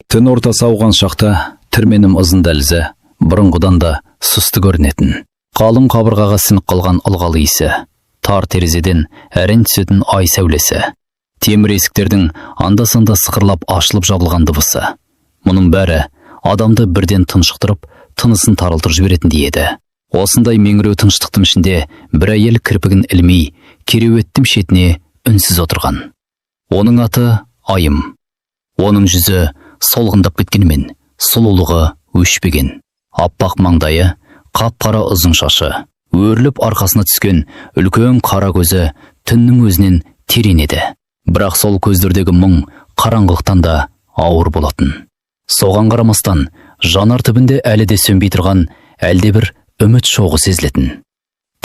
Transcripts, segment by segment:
Түн ортасы ауған шақта түрменім ызын дәлізі бұрынғыдан да сұсты көрінетін. Қалың қабырғаға сіңіп қалған ылғалы иісі, тар терезеден әрең түсетін ай сәулесі, темір есіктердің анда-санда сықырлап ашылып жабылған дыбысы. Мұның бәрі адамды бірден тұншықтырып, тынысын тарылтып жіберетіндей еді. Осындай меңіреу тыныштықтың ішінде бір әйел кірпігін ілмей, кереуеттің шетіне үнсіз отырған. Оның аты Айым. Оның жүзі солғындап кеткенімен, сұлулығы өшпеген. Аппақ маңдайы, қап-қара ұзын шашы, өріліп арқасына түскен үлкен қара көзі түннің өзінен терең еді. Бірақ сол көздердегі мұң қараңғылықтан да ауыр болатын. Соған қарамастан, жанар түбінде әлі де сөнбей тұрған әлде бір үміт шоғы сезілетін.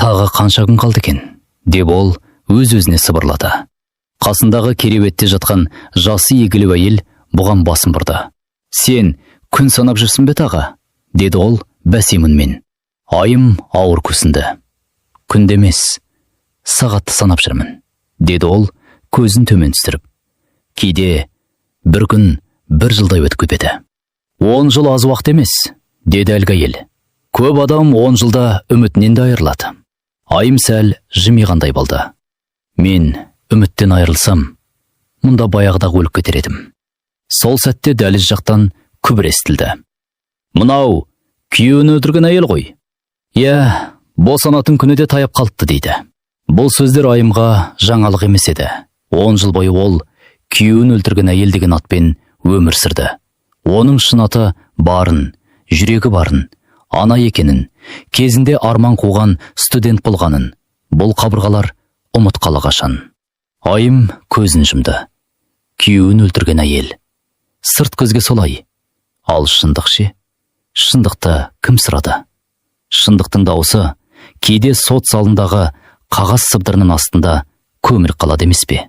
Тағы қанша күн қалды екен, деп ол өз-өзіне сыбырлады. Қасындағы кереуетте жатқан жасы егілу әйел бұған басын бұрды. «Сен күн санап жүрсің бе тағы?» деді ол бәсең үнмен. Айым ауыр күрсінді. «Күнде емес, сағатты санап жүрмін», деді ол көзін төмен түсіріп. «Кейде бір күн бір жылдай өтіп кетеді». «10 жыл аз уақыт емес», деді әлгі әйел. «Көп адам 10 жылда үмітінен де айырылады». Айым сәл жымиғандай болды. «Мен үміттен айырылсам, мұнда баяғыдағы өліп кетер едім». Сол сәтте дәліз жақтан күбір естілді. «Мынау күйеуін өлтірген әйел ғой». «Иә, босанатын күні де таяп қалыпты» дейді. Бұл сөздер Айымға жаңалық емес еді. 10 жыл бойы ол күйеуін өлтірген әйел деген атпен өмір сүрді. Оның шын аты Барын, жүрегі барын, ана екенін, кезінде арман қуған студент болғанын, бұл қабырғалар ұмытқалы қашан. Айым көзін жұмды. Күйеуін өлтірген әйел. Сырт көзге солай. Ал шындық ше? Шындықты кім сұрады? Шындықтың дауысы кейде сот залындағы қағаз сыбдырының астында көмір қалады емес пе?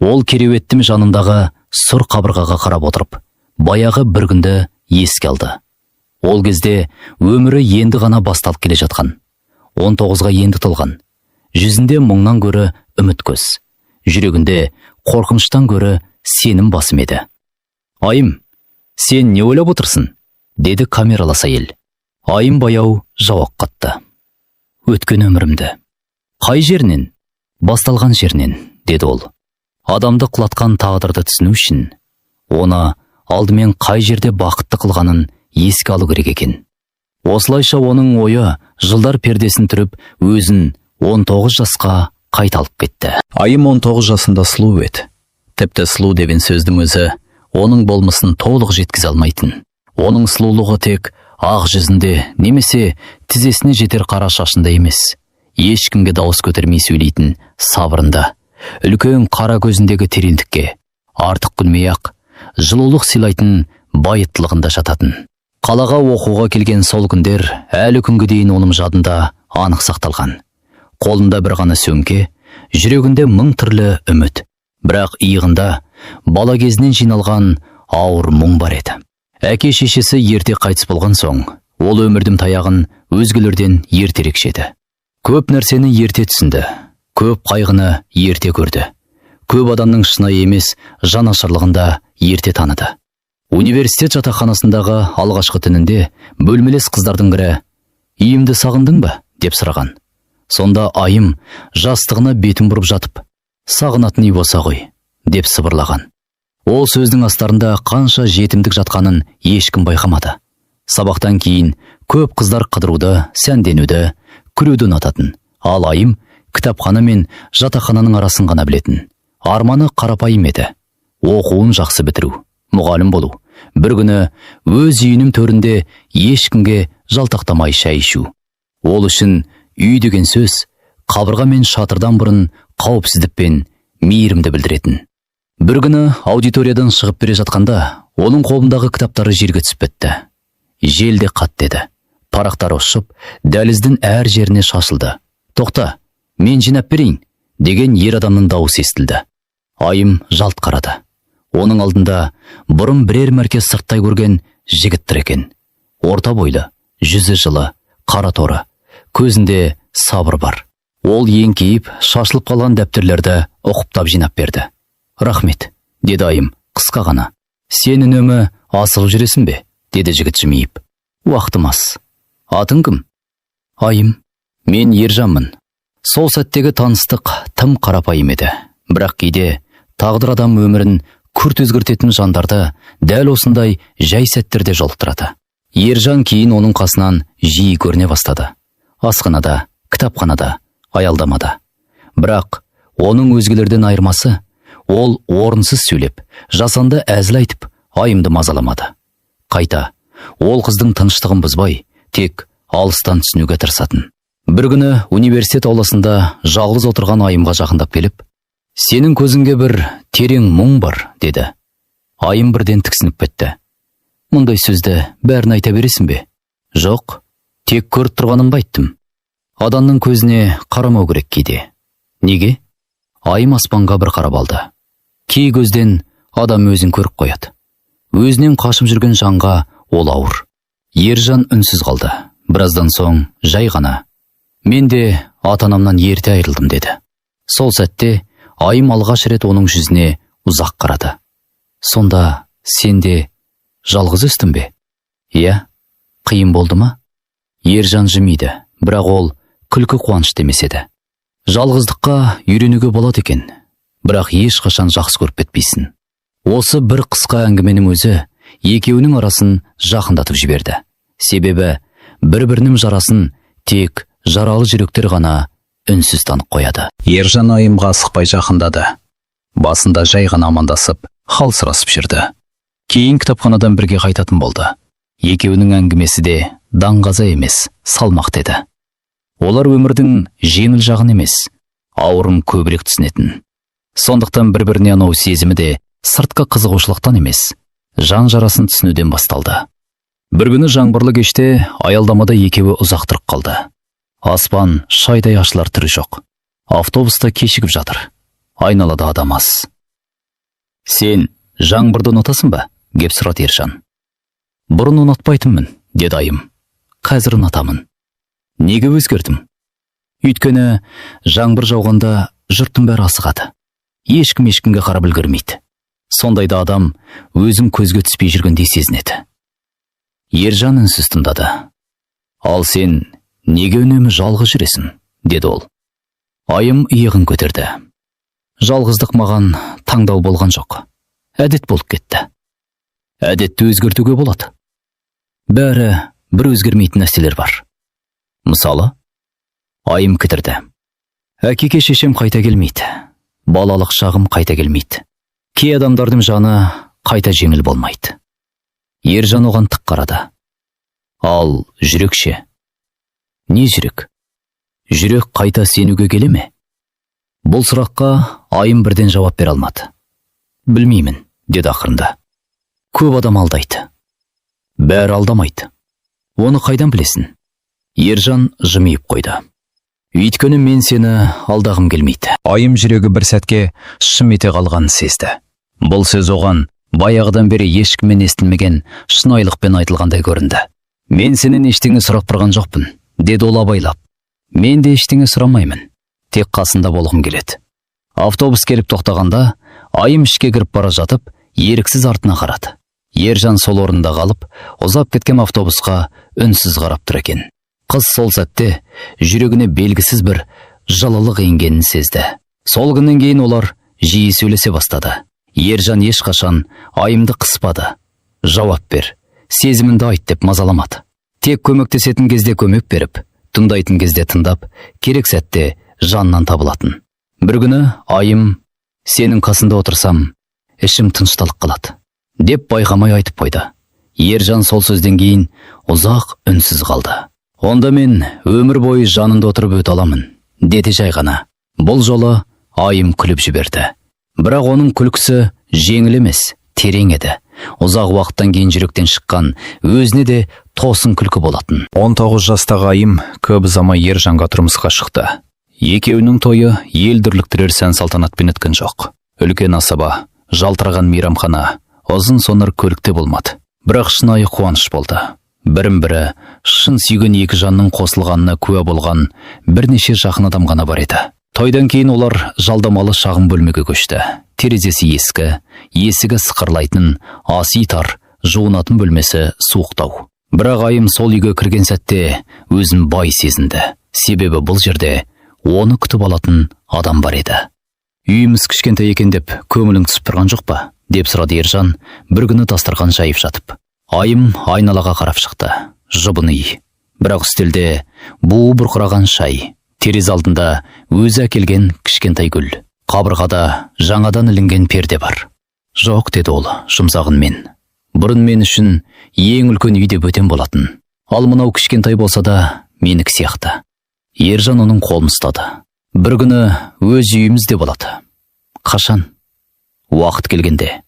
Ол кереуеттің жанындағы сұр қабырғаға қарап отырып, баяғы бір күнді еске алды. Ол кезде өмірі енді ғана басталып келе жатқан. 19-ға енді толған. Жүзінде мұңнан көрі үміт көз. Жүрегінде қорқыныштан көрі сенім басым еді. «Айым, сен не ойлап отырсың?» деді камералас әйел. Айым баяу жауап қатты. «Өткен өмірімді». «Қай жерінен?» «Басталған жерінен», деді ол. Адамды құлатқан тағдырды түсіну үшін, оны алдымен қай жерде бақытты қылғанын еске алу керек екен. Осылайша оның ойы жылдар пердесін түріп, өзін 19 жасқа қайта алып кетті. Айым 19 жасында сұлу еді. Тіпті сұлу деген сөздің өзі оның болмысын толық жеткізе алмайтын. Оның сұлулығы тек ақ жүзінде немесе тізесіне жетер қара шашында емес, ешкімге дауыс көтермей сөйлейтін сабырында, үлкен қара көзіндегі тереңдікке, артық күлмей-ақ жылулық сыйлайтын байыттылығында жататын. Қалаға оқуға келген сол күндер әлі күнге дейін оның жадында анық сақталған. Қолында бір ғана сөмке, жүрегінде мың түрлі үміт, бірақ иығында бала кезінен жиналған ауыр мұң бар еді. Әке-шешесі ерте қайтыс болған соң, ол өмірдің таяғын өзгелерден ертерек жеді. Көп нәрсені ерте түсінді, көп қайғыны ерте көрді. Көп адамның шынайы емес жанашырлығын да ерте таныды. Университет жатақханасындағы алғашқы түнінде бөлмелес қыздардың бірі «Иімді сағындың ба?» деп сұраған. Сонда Айым жастығына бетін бұрып жатып, «Сағынатын үй болса ғой» деп сыбырлаған. Ол сөздің астарында қанша жетімдік жатқанын ешкім байқамады. Сабақтан кейін көп қыздар қыдыруды, сәнденуді, күлуді ұнататын. Ал Айым кітапхана мен жатақхананың арасын ғана білетін. Арманы қарапайым еді. Оқуын жақсы бітіру, мұғалім болу. Бір күні өз үйінің төрінде ешкімге жалтақтамай шай ішу. Ол үшін үй деген сөз қабырға мен шатырдан бұрын қауіпсіздік пен мейірімді білдіретін. Бір күні аудиториядан шығып бере жатқанда, оның қолындағы кітаптары жерге түсіп кетті. Жел де қатты еді. Парақтары ұшып, дәліздің әр жеріне шашылды. «Тоқта, мен жинап берейін», деген ер адамның дауысы естілді. Айым жалт қарады. Оның алдында бұрын бірер мәрке сырттай көрген жігіт тұр екен. Орта бойлы, жүзі жылы, қара торы, көзінде сабыр бар. Ол еңкейіп, шашылып қалған дәптерлерді ұқыптап жинап берді. «Рахмет», деді Айым, қысқа ғана. «Сен үнемі асығып жүресің бе? Деді жігіт жымиып. Уақытым аз. Атың кім? Айым. Мен Ержанмын. Сол сәттегі таныстық тым қарапайым еді. Бірақ кейде тағдыр адам өмірін күрт өзгертетін жандарды дәл осындай жай сәттерде жолықтырады. Ержан кейін оның қасынан жиі көріне бастады. Асханада, кітапханада, аялдамада. Бірақ оның өзгелерден айырмасы, ол орынсыз сөйлеп, жасанды әзіл айтып, Айымды мазаламады. Қайта, ол қыздың тыныштығын бұзбай, тек алыстан түсінуге тырысатын. Бір күні университет ауласында жалғыз отырған Айымға жақындап келіп, «Сенің көзіңде бір терең мұң бар», деді. Айым бірден тіксініп кетті. «Мұндай сөзді бәрін айта бересің бе?» «Жоқ, тек көріп тұрғанымды айттым. Адамның көзіне қарамау керек кейде». «Неге?» Айым аспанға бір қарап алды. Кей көзден адам өзін көріп қояды. Өзінен қашып жүрген жанға ол ауыр. Ержан үнсіз қалды. Біраздан соң жай ғана, «Мен де ата-анамнан ерте айырылдым», деді. Сол сәтте Айым алғаш рет оның жүзіне ұзақ қарады. «Сонда сен де жалғыз өстің бе?» «Иә, қиын болды ма?» Ержан жымиды, бірақ ол күлкі қуаныш демес еді. «Жалғыздыққа үйренуге болады екен, бірақ ешқашан жақсы көріп кетпейсің». Осы бір қысқа әңгіменің өзі екеуінің арасын жақындатып жіберді. Себебі бір-бірінің жарасын тек жаралы жүректер ғана үнсіз танып қояды. Ержан Айымға асықпай жақындады. Басында жай ғана амандасып, хал сұрасып жүрді. Кейін кітапханадан бірге қайтатын болды. Екеуінің әңгімесі де даңғаза емес, салмақты еді. Олар өмірдің жеңіл жағын емес, ауырын көбірек түсінетін. Сондықтан бір-біріне анау сезімі де сыртқы қызығушылықтан емес, жан жарасын түсінуден басталды. Бір күні жаңбырлы кеште аялдамада екеуі ұзақ тұрып қалды. Аспан шайдай ашылар түрі жоқ. Автобуста кешігіп жатыр. Айналада адам аз. «Сен жаңбырды ұнатасың ба?» деп сұрады Ержан. «Бұрын ұнатпайтынмын», деді Айым. «Қазір ұнатамын». «Неге өзгердім?» «Өйткені жаңбыр жауғанда жұрттың бәрі асығады. Ешкім ешкімге қарап үлгермейді. Сондайда адам өзім көзге түспей жүргендей сезінеді». Ержан үнсіз тыңдады. «Ал сен неге үнемі жалғыз жүресің?» деді ол. Айым иығын көтерді. «Жалғыздық маған таңдау болған жоқ. Әдет болып кетті». «Әдетті өзгертуге болады. Бәрі бір өзгермейтін нәрселер бар». «Мысалы?» Айым кідірді. «Әкеге шешем қайта келмейді. Балалық шағым қайта келмейді. Кей адамдардың жаны қайта жеңіл болмайды». Ержан оған тік қарады. «Ал жүрек ше?» «Не жүрек? Жүрек қайта сенуге келе ме?» Бұл сұраққа Айым бірден жауап бере алмады. «Білмеймін», деді ақырында. «Көп адам алдайды». «Бәрі алдамайды. Оны қайдан білесің?» Ержан жымиып қойды. «Өйткені мен сені алдағым келмейді». Айым жүрегі бір сәтке шым ете қалғанын сезді. Бұл сөз оған баяғыдан бері ешкіммен естілмеген шынайылықпен айтылғандай көрінді. «Мен сенен ештеңе сұрап тұрған жоқпын», деді ол абайлап. «Мен де ештеңе сұрамаймын. Тек қасында болғым келеді». Автобус келіп тоқтағанда Айым ішке кіріп бара жатып, еріксіз артына қарады. Ержан сол орында қалып, ұзап кеткен автобусқа үнсіз қарап тұр екен. Қыз сол сәтте жүрегіне белгісіз бір жылылық енгенін сезді. Сол күннен кейін олар жиі сөйлесе бастады. Ержан ешқашан Айымды қыспады. «Жауап бер, сезімінді айт» деп мазаламады. Тек көмектесетін кезде көмек беріп, тыңдайтын кезде тыңдап, керек сәтте жаннан табылатын. Бір күні Айым, «Сенің қасында отырсам, ішім тынышталып қалады», деп байқамай айтып қойды. Ержан сол сөзден кейін ұзақ үнсіз қалды. «Онда мен өмір бойы жанында отырып өте аламын», деді жай ғана. Бұл жолы Айым күліп жіберді. Бірақ оның күлкісі жеңіл емес, терең еді. Ұзақ уақыттан кейін жүректен шыққан, өзіне де тосын күлкі болатын. 19 жастағы Айым көп ұзамай Ержанға тұрмысқа шықты. Екеуінің тойы ел дүрліктірер сән-салтанатпен өткен жоқ. Үлкен асаба, жалтыраған мейрамхана, ұзын сонар көлікте болмады. Бірақ шынайы қуаныш болды. Бірін-бірі шын сүйген екі жанның қосылғанына куә болған бірнеше жақын адам ғана бар еді. Тойдан кейін олар жалдамалы шағын бөлмеге көшті. Терезесі ескі, есігі сықырлайтын, асы тар, жуынатын бөлмесі суықтау. Бірақ айым сол үйге кірген сәтте өзін бай сезінді. Себебі бұл жерде оны күтіп алатын адам бар еді. Үйіміз кішкентай екен деп көңілің түсіп тұрған жоқ па? Деп сұрады Ержан, бір күні дастархан жайып жатып. Айым айналаға қарап шықты. Жыбын үй. Бірақ үстелде буы бұрқыраған шай. Терезе алдында өзі әкелген кішкентай гүл. Қабырғада жаңадан ілінген перде бар. Жоқ, деді ол жұмсағынмен. Бұрын мен үшін ең үлкен үйде бөтен болатын. Ал мынау кішкентай болса да менікі сияқты. Ержан оның қолын ұстады. Бір күні өз үйімізде болады. Қашан? Уақыт келгенде.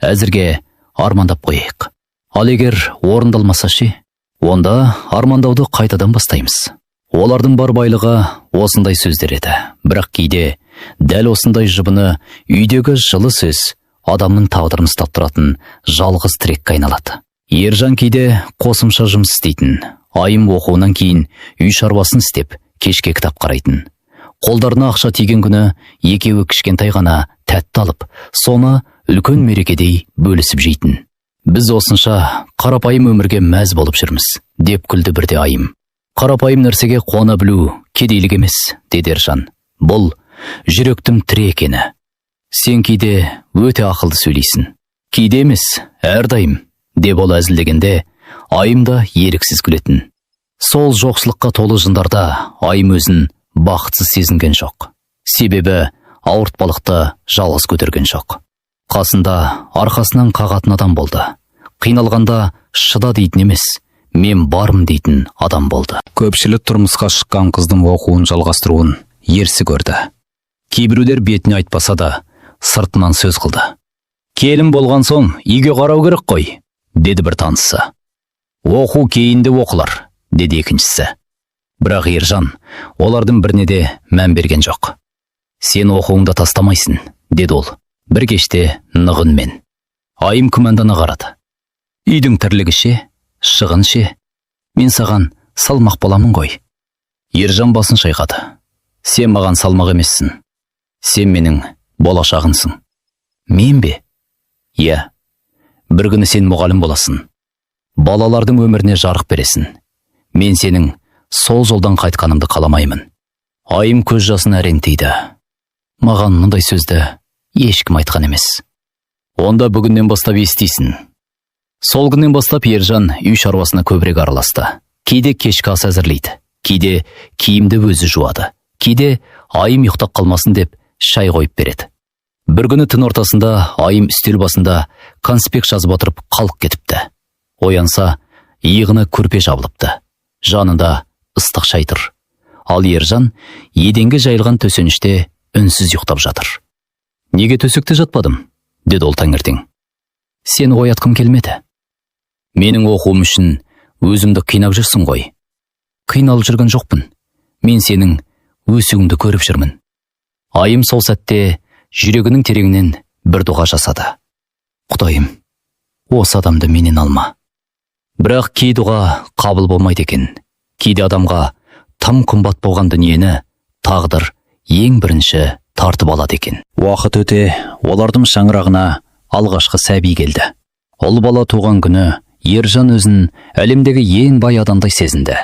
Әзірге армандап қойайық. Ал егер орындалмаса ше? Онда армандауды қайтадан бастаймыз. Олардың бар байлығы осындай сөздер еді. Бірақ кейде дәл осындай жыбыны үйдегі жылы сөз адамның тағдырын ұстап тұратын жалғыз тірекке айналады. Ержан кейде қосымша жұмыс істейтін. Айым оқуынан кейін үй шаруасын істеп, кешке кітап қарайтын. Қолдарына ақша тиген күні екеуі кішкентай ғана тәтті алып, соны үлкен мерекедей бөлісіп жейтін. Біз осынша қарапайым өмірге мәз болып жүрміз, деп күлді бірде айым. Қарапайым нәрсеге қуана білу кедейлік емес, деді Ержан. Бұл жүректің тірі екені. Сен кейде өте ақылды сөйлейсің. Кейде емес, әрдайым, деп ол әзілдегенде, айым да еріксіз күлетін. Сол жоқшылыққа толы жындарда айым өзін бақытсыз сезінген жоқ. Себебі ауыртпалықты жалғыз көтерген жоқ. Қасында арқасынан қағатын адам болды. Қиналғанда шыда дейтін емес, мен бармын дейтін адам болды. Көпшілік тұрмысқа шыққан қыздың оқуын жалғастыруын ерсі көрді. Кейбіреулер бетіне айтпаса да, сыртынан сөз қылды. Келін болған соң үйге қарау керек қой, деді бір танысы. Оқу кейінде оқылар, деді екіншісі. Бірақ Ержан олардың біріне де мән берген жоқ. Сен оқуыңды тастамайсың, деді ол. Бір кеште нығынмен. Айым күмәндана қарады. Үйдің тірлігі ше, шығын ше. Мен саған салмақ боламын ғой. Ержан басын шайқады. Сен маған салмақ емессің. Сен менің болашағынсың. Мен бе? Иә. Бір күні сен мұғалім боласың. Балалардың өміріне жарық бересің. Мен сенің сол жолдан қайтқанымды қаламаймын. Айым көз жасын әрең тыйды. Маған мұндай сөзді ешкім айтқан емес. Онда бүгіннен бастап естисің. Сол күннен бастап Ержан үй шаруасына көбірек араласты. Кейде кешкі ас әзірлейді, кейде киімді өзі жуады, кейде айым ұйықтап қалмасын деп шай қойып береді. Бір күні түн ортасында айым үстел басында конспект жазып отырып қалып кетіпті. Оянса, иығына көрпе жабылыпты. Жанында ыстық шай тұр. Ал Ержан еденге жайылған төсеніште үнсіз ұйықтап жатыр. Неге төсекте жатпадым? Деді ол таңертең. Сені оятқым келмеді. Менің оқуым үшін өзімді қинап жүрсің ғой. Қиналып жүрген жоқпын. Мен сенің өсуіңді көріп жүрмін. Айым сол сәтте жүрегінің тереңінен бір дұға жасады. Құдайым, осы адамды менен алма. Бірақ кей дұға қабыл болмайды екен. Кейде адамға тым қымбат болған дүниені тағдыр ең бірінші тартып алады екен. Уақыт өте, олардың шаңырағына алғашқы сәби келді. Ол бала туған күні Ержан өзін әлемдегі ең бай адамдай сезінді.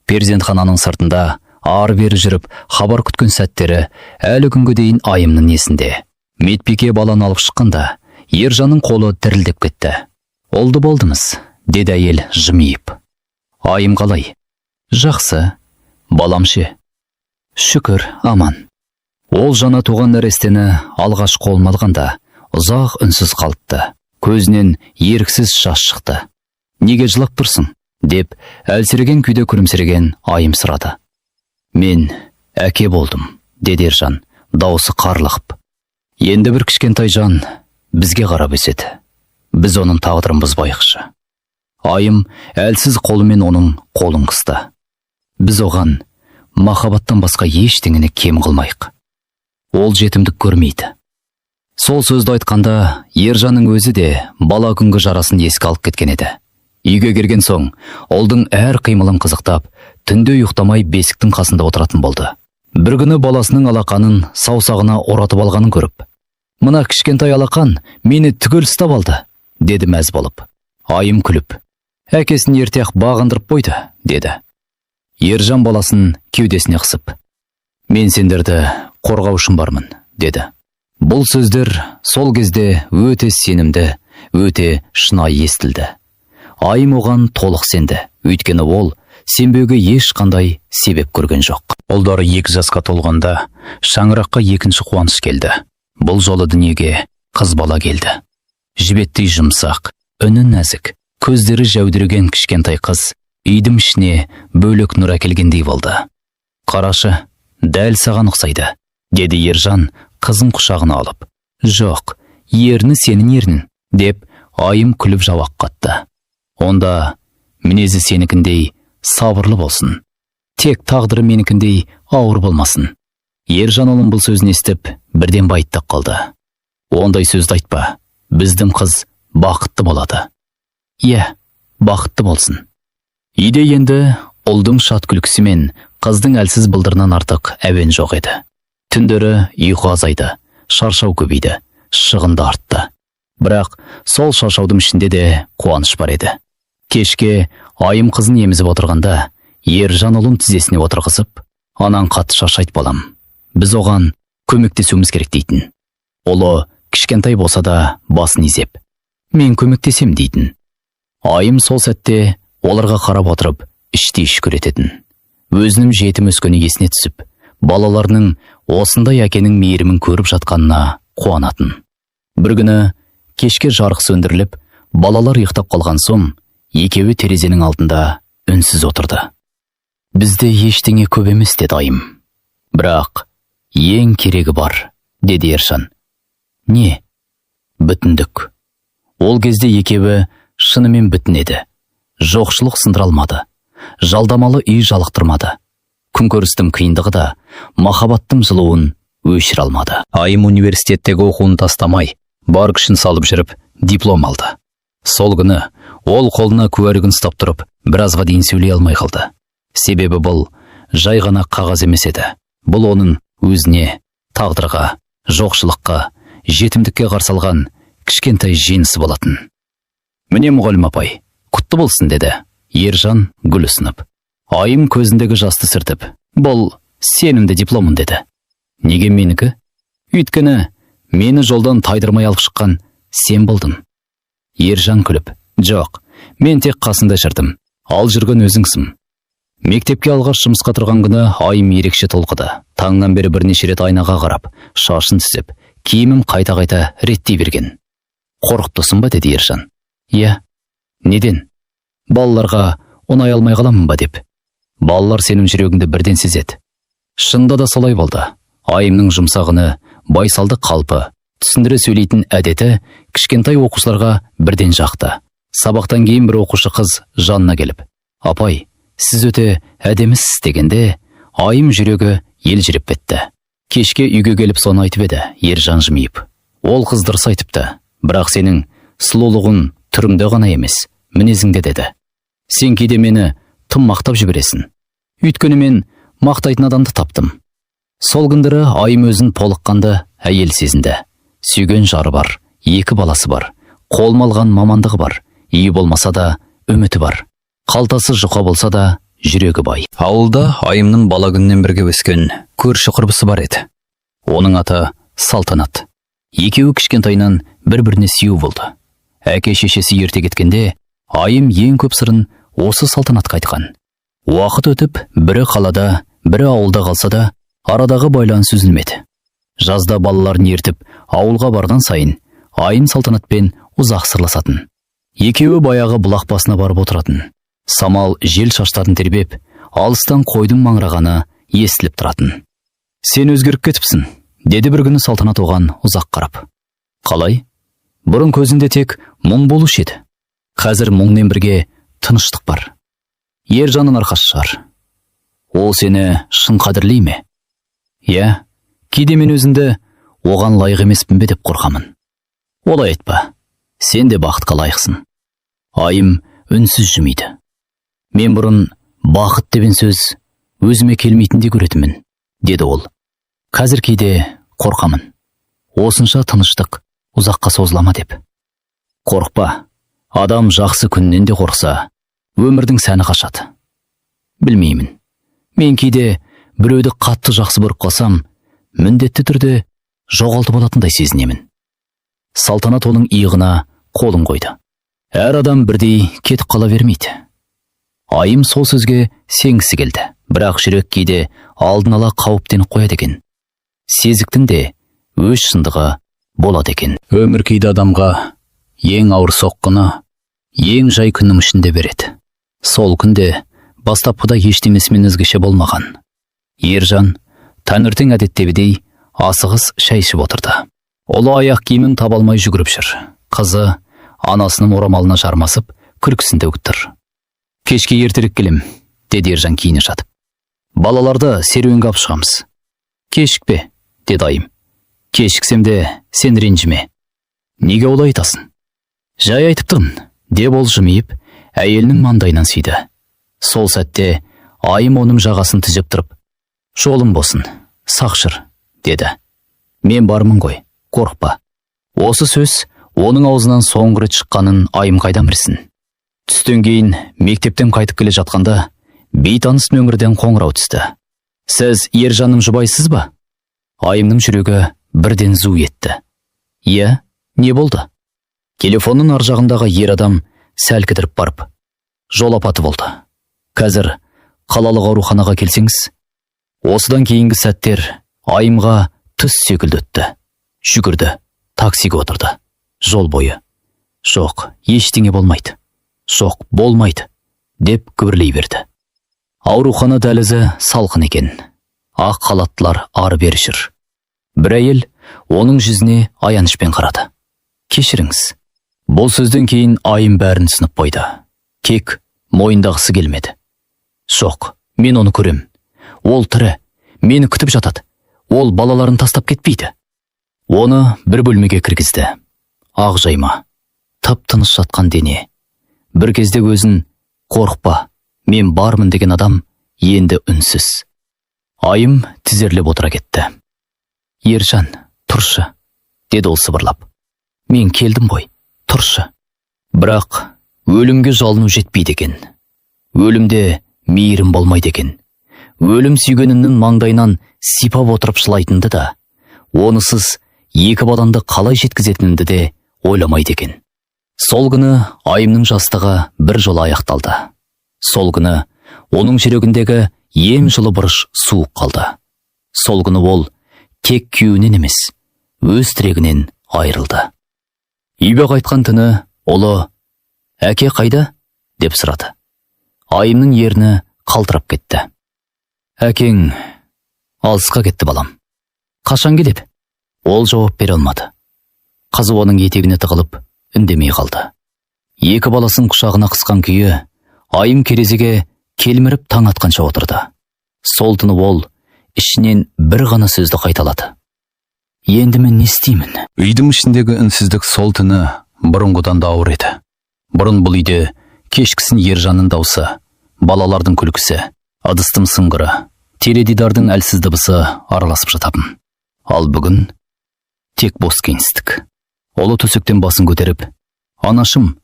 Перзентхананың сыртында ары-бері жүріп хабар күткен сәттері әлі күнге дейін айымның есінде. Медбике баланы алып шыққанда Ержанның қолы дірілдеп кетті. Олды болдыңыз, деді әйел жымиып. Айым қалай? Жақсы. Балам ше? Шүкір, аман. Ол жана туған нәрестені алғаш қолына алғанда ұзақ үнсіз қалыпты. Көзінен еріксіз жас шықты. Неге жылап тұрсың? Деп әлсіреген күйде күлімсіреген айым сұрады. Мен әке болдым, деді Ержан, дауысы қарлығып. Енді бір кішкентай жан бізге қарап өседі. Біз оның тағдырын бұзбайықшы. Айым әлсіз қолымен оның қолын қысты. Біз оған махаббаттан басқа ештеңені кем қылмайық. Ол жетімдік көрмейді. Сол сөзді айтқанда Ержанның өзі де бала күнгі жарасын еске алып кеткен еді. Үйге келген соң, олдың әр қимылын қызықтап, түнде ұйықтамай бесіктің қасында отыратын болды. Бір күні баласының алақанын саусағына оратып алғанын көріп, «Мына кішкентай алақан мені түгел ұстап алды», деді мәз болып. Айым күліп, әкесін ерте-ақ бағындырып қойды, деді. Ержан баласын кеудесіне қысып, мен сендерді қорғау үшін бармын, деді. Бұл сөздер сол кезде өте сенімді, өте шынайы естілді. Айым оған толық сенді, өйткені ол сенбеуге ешқандай себеп көрген жоқ. Ұлдары 2 жасқа толғанда шаңыраққа екінші қуаныш келді. Бұл жолы дүниеге қыз бала келді. Жібеттей жұмсақ, үні нәзік, көздері жәудіреген кішкентай қыз үйдің ішіне бөлек нұр әкелгендей болды. Қарашы, дәл саған ұқсайды, деді Ержан қызын құшағына алып. Жоқ, ерні сенің ернің, деп Айым күліп жауап қатты. Онда мінезі сенікіндей сабырлы болсын. Тек тағдыры менікіндей ауыр болмасын. Ержан ұлым бұл сөзін естіп, бірден байыттап қалды. Ондай сөзді айтпа, біздің қыз бақытты болады. Иә, бақытты болсын. Үйде енді ұлдың шат күлкісі мен қыздың әлсіз былдырынан артық әуен жоқ еді. Түндері ұйқы азайды, шаршау көбейді, шығынды артты. Бірақ сол шаршаудың ішінде де қуаныш бар еді. Кешке Айым қызын емізіп отырғанда, Ержан ұлын тізесіне отырғызып, анаң қатты шаршайды балам. Біз оған көмектесуіміз керек дейтін. Ұлы кішкентай болса да басын изеп, мен көмектесем дейтін. Айым сол сәтте оларға қарап отырып, іштей шүкір ететін. Өзінің жетім өскені есіне түсіп, балаларының осындай әкенің мейірімін көріп жатқанына қуанатын. Бір күні кешке жарық сөндіріліп, балалар ұйықтап қалған соң, екеуі терезенің алдында үнсіз отырды. Бізде ештеңе көп емес, деді Айым. Бірақ ең керегі бар, деді Ержан. Не? Бүтіндік. Ол кезде екеуі шынымен бүтін еді. Жоқшылық сындыра алмады. Жалдамалы үй жалықтырмады. Күнкөрістің қиындығы да махаббаттың жылуын өшіре алмады. Айым университеттегі оқуын тастамай, бар күшін салып жүріп, диплом алды. Сол күні ол қолына куәлігін ұстап тұрып, біразға дейін сөйлей алмай қалды. Себебі бұл жай ғана қағаз емес еді. Бұл оның өзіне, тағдырға, жоқшылыққа, жетімдікке қарсы алған кішкентай жеңісі болатын. Міне мұғалім апай, құтты болсын, деді Ержан гүл ұсынып. Айым көзіндегі жасты сүртіп, бұл сенімді дипломын, деді. Неге менікі? Өйткені мені жолдан тайдырмай алып шыққан сен болдың. Ержан күліп, жоқ, мен тек қасында жүрдім, ал жүрген өзіңсің. Мектепке алғаш жұмысқа тұрған күні Айым ерекше толқыды. Таңнан бері бірнеше рет айнаға қарап, шашын түсіп, киімін қайта-қайта реттей берген. Қорқыптысың ба, деді Ержан. Иә. Неден? Балаларға ұнай алмай қаламын ба, деп. Балалар сенің жүрегіңді бірден сезеді. Шында да солай болды. Айымның жұмсағыны, байсалды қалпы, түсіндіре сөйлейтін әдеті кішкентай оқушыларға бірден жақты. Сабақтан кейін бір оқушы қыз жанына келіп, апай, сіз өте әдемісіз дегенде, Айым жүрегі елжіреп кетті. Кешке үйге келіп соны айтып еді, Ержан жымиып. Ол қыз дұрыс айтыпты, бірақ сенің сұлулығың түріңде ғана емес, мінезіңде, деді. Сен кейде мені тым мақтап жібересің. Өйткені мен мақтайтын адамды таптым. Сол күндері Айым өзін толыққанды әйел сезінді. Сүйген жары бар, 2 баласы бар, қолма алған мамандығы бар, үйі болмаса да үміті бар. Қалтасы жұқа болса да жүрегі бай. Ауылда Айымның бала күннен бірге өскен көрші құрбысы бар еді. Оның аты Салтанат. Екеуі кішкентайынан бір-біріне сүйеу болды. Әке шешесі ерте кеткенде, Айым ең көп сырын осы Салтанатқа айтқан. Уақыт өтіп, бірі қалада, бірі ауылда қалса да, арадағы байланыс үзілмеді. Жазда балаларын ертіп, ауылға барған сайын, Айым Салтанатпен ұзақ сырласатын. Екеуі баяғы бұлақ басына барып отыратын. Самал жел шаштарын тербеп, алыстан қойдың маңырағаны естіліп тұратын. Сен өзгеріп кетіпсің, деді бір күні Салтанат оған ұзақ қарап. Қалай? Бұрын көзінде тек мұң болушы еді. Қазір мұңмен бірге тыныштық бар. Ержанның арқасы шығар. Ол сені шын қадірлей ме? Иә, кейде мен өзімді оған лайық емеспін бе деп қорқамын. Олай айтпа, сен де бақытқа лайықсың. Айым үнсіз жымиды. Мен бұрын бақыт деген сөз өзіме келмейтіндей көретінмін, деді ол. Қазір кейде қорқамын. Осынша тыныштық ұзаққа созылама деп. Қорықпа, Адам жақсы күннен де қорқса, өмірдің сәні қашады. Білмеймін. Мен кейде біреуді қатты жақсы көріп қалсам, міндетті түрде жоғалтып алатындай сезінемін. Салтанат оның иығына қолын қойды. Әр адам бірдей кетіп қала бермейді. Айым сол сөзге сенгісі келді, бірақ жүрек кейде алдын ала қауіптеніп қояды екен. Сезіктің де өз шындығы болады екен. Өмір кейде адамға ең ауыр соққыны ең жай күннің ішінде береді. Сол күнде бастапқыда ештемесімен өзгеше болмаған. Ержан таңертең әдеттегідей асығыс шай ішіп отырды. Ұлы аяқ киімін таба алмай жүгіріп жүр. Қызы анасының орамалына жармасып күлкісін төгіп тұр. Кешке ертерек келем, деді Ержан киіне жатып. Балаларды серуенге алып шығамыз. Кешікпе, деді айым. Кешіксем де сен ренжіме. Неге олай айтасың? Жай айтыптын, деп ол жымиып, әйелінің маңдайынан сүйді. Сол сәтте айым оның жағасын түзеп тұрып, жолым болсын, сақ жүр, деді. Мен бармын ғой, қорықпа. Осы сөз оның аузынан соңғы рет шыққанын айым қайдан білсін. Түстен кейін мектептен қайтып келе жатқанда бейтаныс нөмірден қоңырау түсті. Сіз Ержанның жұбайсыз ба? Айымның жүрегі бірден зу етті. Иә, не болды? Телефонның ар жағындағы ер адам сәл кідіріп барып, жол апаты болды. Қазір қалалық ауруханаға келсеңіз. Осыдан кейінгі сәттер айымға түс секілді өтті. Жүгірді, таксиге отырды. Жол бойы. Жоқ, ештеңе болмайды. Жоқ, болмайды, деп күбірлей берді. Аурухана дәлізі салқын екен. Ақ халаттылар ары-бері жүр. Бір әйел оның жүзіне аянышпен қарады. Кешіріңіз. Бұл сөзден кейін айым бәрін түсініп қойды. Тек мойындағысы келмеді. Жоқ, мен оны көрем. Ол тірі, мені күтіп жатады. Ол балаларын тастап кетпейді. Оны бір бөлмеге кіргізді. Ақ жайма, тып-тыныш жатқан дене. Бір кезде өзін қорықпа, мен бармын деген адам енді үнсіз. Айым тізерлеп отыра кетті. Ержан, тұршы, деді ол сыбырлап. Мен келдім ғой, тұршы. Бірақ өлімге жалыну жетпейді екен. Өлімде мейірім болмайды екен. Өлім сүйгенінің маңдайынан сипап отырып жылайтынды да, онысыз екі баланды қалай жеткізетінді де ойламайды екен. Сол күні айымның жастығы бір жолы аяқталды. Сол күні оның жүрегіндегі ең жылы бұрыш суық қалды. Сол күні ол тек күйеуінен емес, өз тірегінен айырылды. Үйге қайтқан түні ұлы «Әке қайда?» деп сұрады. Айымның ерні қалтырап кетті. Әкең алысқа кетті балам. Қашан келеді? Ол жауап бере алмады. Қызы оның етегіне тығылып үндемей қалды. Екі баласын құшағына қысқан күйі айым керезеге келміріп таң атқанша отырды. Сол түні ол ішінен бір ғана сөзді қайталады. Енді мен не істеймін? Үйдің ішіндегі үнсіздік сол түні бұрынғыдан да ауыр еді. Бұрын бұл үйде кешкісін Ержанның даусы, балалардың күлкісі, ыдыстың сыңғыры, теледидардың әлсіз дыбысы араласып жататын. Ал бүгін тек бос кеңістік. Олы төсектен басын көтеріп, «Анашым,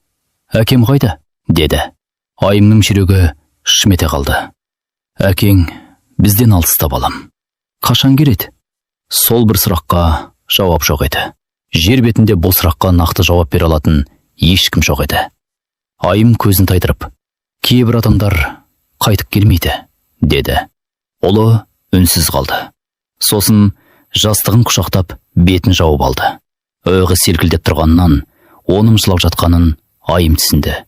әкем қайда?» деді. Айымның жүрегі шымете қалды. «Әкең бізден алыста балам. Қашан келеді?» Сол бір сұраққа жауап жоқ еді. Жер бетінде бұл сұраққа нақты жауап бере алатын ешкім жоқ еді. Айым көзін тайдырып, «Кейбір адамдар қайтып келмейді», деді. Ұлы үнсіз қалды. Сосын жастығын құшақтап бетін жауып алды. Өйгі селкілдеп тұрғаннан, оның жылап жатқанын айым түсінді.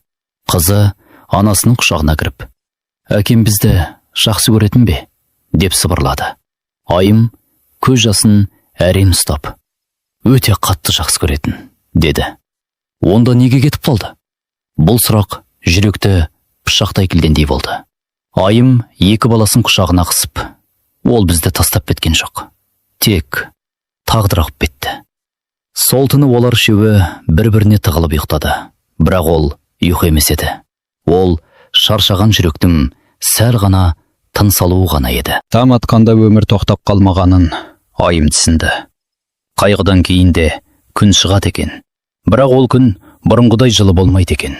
Қызы анасының құшағына кіріп, «Әкем бізді жақсы көретін бе?» деп сыбырлады. Айым көз жасын әрең ұстап, «Өте қатты жақсы көретін», деді. Онда неге кетіп қалды? Бұл сұрақ жүректі пышақтай келгендей болды. Айым екі баласын құшағына қысып, «Ол бізді тастап кеткен жоқ. Тек тағдыр ағып кетті». Сол түні олар үшеуі бір-біріне тығылып ұйықтады. Бірақ ол ұйқы емес еді. Ол шаршаған жүректің сәл ғана тыныс алуы ғана еді. Таң атқанда өмір тоқтап қалмағанын айым түсінді. Қайғыдан кейін де күн шығады екен. Бірақ ол күн бұрынғыдай жылы болмайды екен.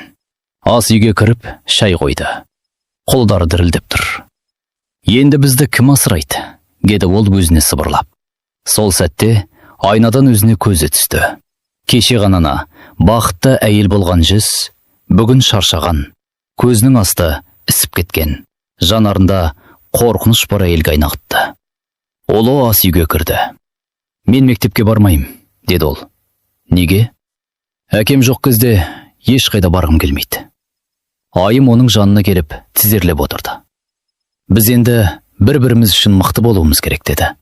Ас үйге кіріп, шай қойды. Қолдары дірілдеп тұр. Енді бізді кім асырайды? Деді ол өзіне сыбырлап. Сол сәтте айнадан өзіне көзі түсті. Кеше ғанана бақытты әйел болған жүз, бүгін шаршаған, көзінің асты ісіп кеткен. Жанарында қорқыныш бар әйелге айнағытты. Ол ас үйге кірді. Мен мектепке бармайым, деді ол. Неге? Әкем жоқ кезде ешқайда барғым келмейді. Айым оның жанына келіп тізерлеп отырды. Біз енді бір-біріміз үшін мықты болуымыз керек, деді.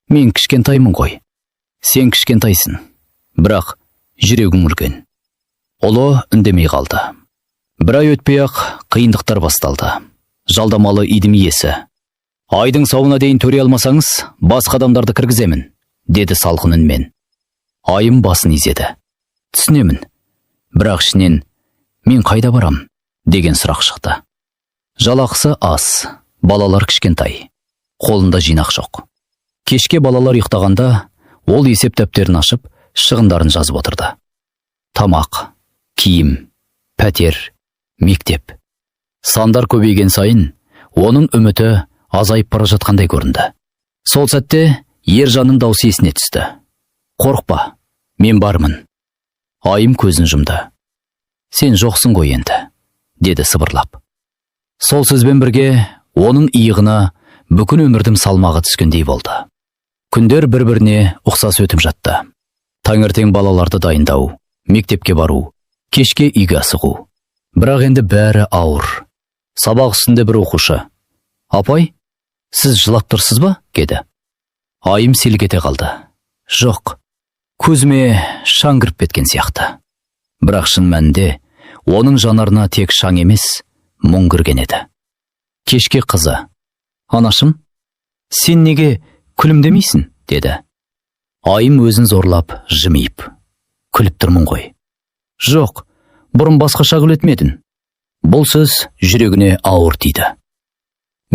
Мен кішкентаймын ғой. Сен кішкентайсың, бірақ жүрегің үлкен. Ұлы үндемей қалды. Бір ай өтпей-ақ қиындықтар басталды. Жалдамалы үйдің иесі. Айдың сауына дейін төре алмасаңыз, басқа адамдарды кіргіземін, деді салқын үнмен. Айым басын изеді. Түсінемін, бірақ ішінен мен қайда барам, деген сұрақ шықты. Жалақысы аз, балалар кішкентай, қолында жинақ жоқ. Кешке балалар ұйықтағанда, ол есеп дәптерін ашып, шығындарын жазып отырды. Тамақ, киім, пәтер, мектеп. Сандар көбейген сайын, оның үміті азайып бара жатқандай көрінді. Сол сәтте Ержанның даусы есіне түсті. Қорықпа, мен бармын. Айым көзін жұмды. Сен жоқсың ғой енді, деді сыбырлап. Сол сөзбен бірге оның иығына бүкіл өмірдің салмағы түскендей болды. Күндер бір-біріне ұқсас өтіп жатты. Таңертең балаларды дайындау, мектепке бару, кешке үйге асығу. Бірақ енді бәрі ауыр. Сабақ үстінде бір оқушы. Апай, сіз жылап тұрсыз ба? Деді. Айым селк ете қалды. Жоқ, көзіме шаң кіріп кеткен сияқты. Бірақ шын мәнінде оның жанарына тек шаң емес, мұң кірген еді. Кешке қызы. Анашым, сен неге күлімдемейсің? Деді. Айым өзін зорлап, жымиып. Күліп тұрмын ғой. Жоқ, бұрын басқаша күлетін едім. Бұл сөз жүрегіне ауыр тиді.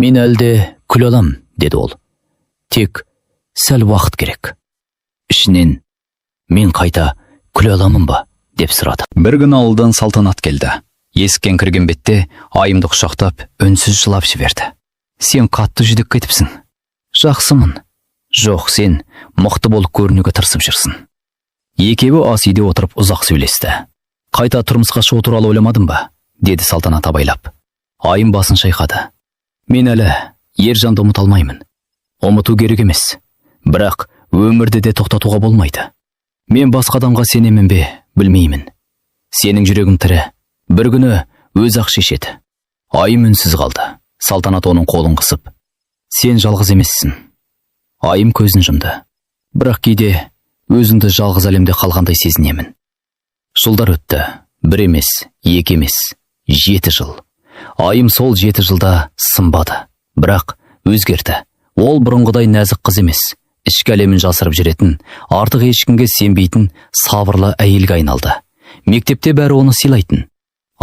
Мен әлде күле алам, деді ол. Тек сәл уақыт керек. Ішінен мен қайта күле аламын ба, деп сұрады. Бір күн ауылдан салтанат келді. Есіктен кірген бетте айымды құшақтап, үнсіз жылап жіберді. Сен қатты жүдеп кетіпсің. Жақсымын. Жоқ, сен мықты болып көрінуге тырысып жүрсің. Екеуі ас үйде отырып ұзақ сөйлесті. Қайта тұрмысқа шығу туралы ойламадың ба? Деді салтанат абайлап. Айым басын шайқады. Мен әлі Ержанды ұмыта алмаймын. Ұмыту керек емес. Бірақ өмірді де тоқтатуға болмайды. Мен басқа адамға сенемін бе, білмеймін. Сенің жүрегің тірі. Бір күні өз ақ шешеді. Айым үнсіз қалды. Салтанат оның қолын қысып. Сен жалғыз емессің. Айым көзін жұмды. Бірақ кейде өзіңді жалғыз әлемде қалғандай сезінемін. Жылдар өтті. Бір емес, екі емес, 7 жыл. Айым сол 7 жылда сынбады. Бірақ өзгерді. Ол бұрынғыдай нәзік қыз емес. Ішкі әлемін жасырып жүретін, артық ешкімге сенбейтін сабырлы әйелге айналды. Мектепте бәрі оны сыйлайтын.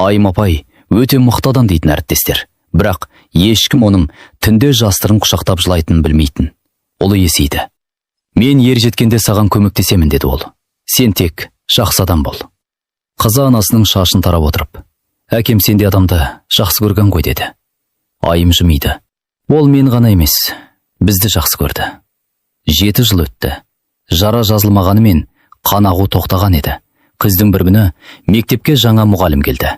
Айым апай өте мықты адам дейтін әріптестер. Бірақ ешкім оның түнде жастырын құшақтап жылайтынын білмейтін. Ұлы есейді. Мен ер жеткенде саған көмектесемін, деді ол. Сен тек жақсы адам бол. Қызы анасының шашын тарап отырып. Әкем сенде адамды жақсы көрген ғой, деді. Айым жымиды. Ол мен ғана емес, бізді жақсы көрді. 7 жыл өтті. Жара жазылмағанымен қан ағу тоқтаған еді. Қыздың бір күні мектепке жаңа мұғалім келді.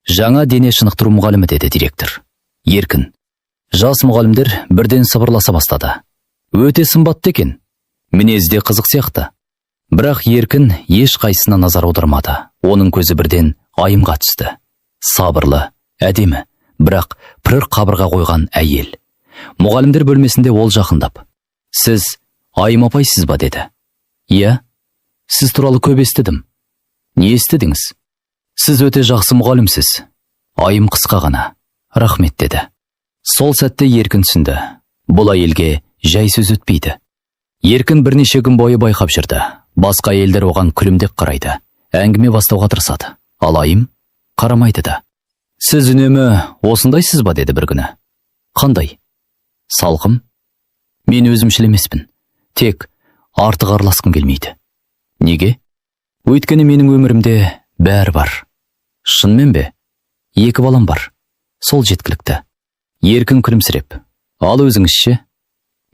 Жаңа дене шынықтыру мұғалімі, деді директор. Еркін. Жас мұғалімдер бірден сыбырласа бастады. Өте сымбатты екен. Мінезі де қызық сияқты. Бірақ Еркін еш қайсына назар аудармады. Оның көзі бірден Айымға түсті. Сабырлы, әдемі, бірақ пір қабырға қойған әйел. Мұғалімдер бөлмесінде ол жақындап. Сіз Айым апайсыз ба, деді. Иә, сіз туралы көп естідім. Не естідіңіз? Сіз өте жақсы мұғалімсіз. Айым қысқа ғана. Рахмет, деді. Сол сәтте Еркін түсінді. Бұл әйелге жай сөз өтпейді. Еркін бірнеше күн бойы байқап жүрді. Басқа әйелдер оған күлімдеп қарайды. Әңгіме бастауға тырысады. Ал Айым қарамайды да. Сіз үнемі осындайсыз ба, деді бір күні. Қандай? Салқым. Мен өзімшіл емеспін. Тек артық араласқым келмейді. Неге? Өйткені менің өмірімде Бәрі бар. Шынымен бе? 2 балам бар. Сол жеткілікті. Еркін күлімсіреп. Ал өзіңізше?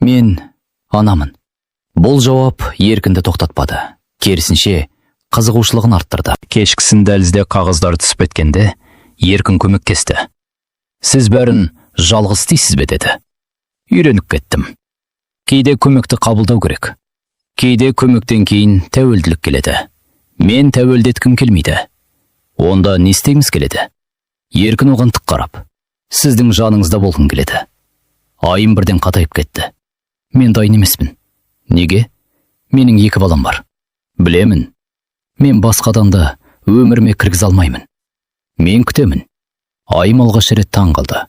Мен анамын. Бұл жауап Еркінді тоқтатпады. Керісінше, қызығушылығын арттырды. Кешкісін дәлізде қағаздар түсіп кеткенде, Еркін көмектесті. Сіз бәрін жалғыз істейсіз бе деді. Үйреніп кеттім. Кейде көмекті қабылдау керек. Кейде көмектен кейін тәуелділік келеді. Мен тәуелдеткім келмейді. Онда не істейміз келеді? Еркін оған тік қарап. Сіздің жаныңызда болғым келеді. Айым бірден қатайып кетті. Мен дайын емеспін. Неге? Менің 2 балам бар. Білемін. Мен басқа адамды өміріме кіргізе алмаймын. Мен күтемін. Айым алғаш рет таң қалды.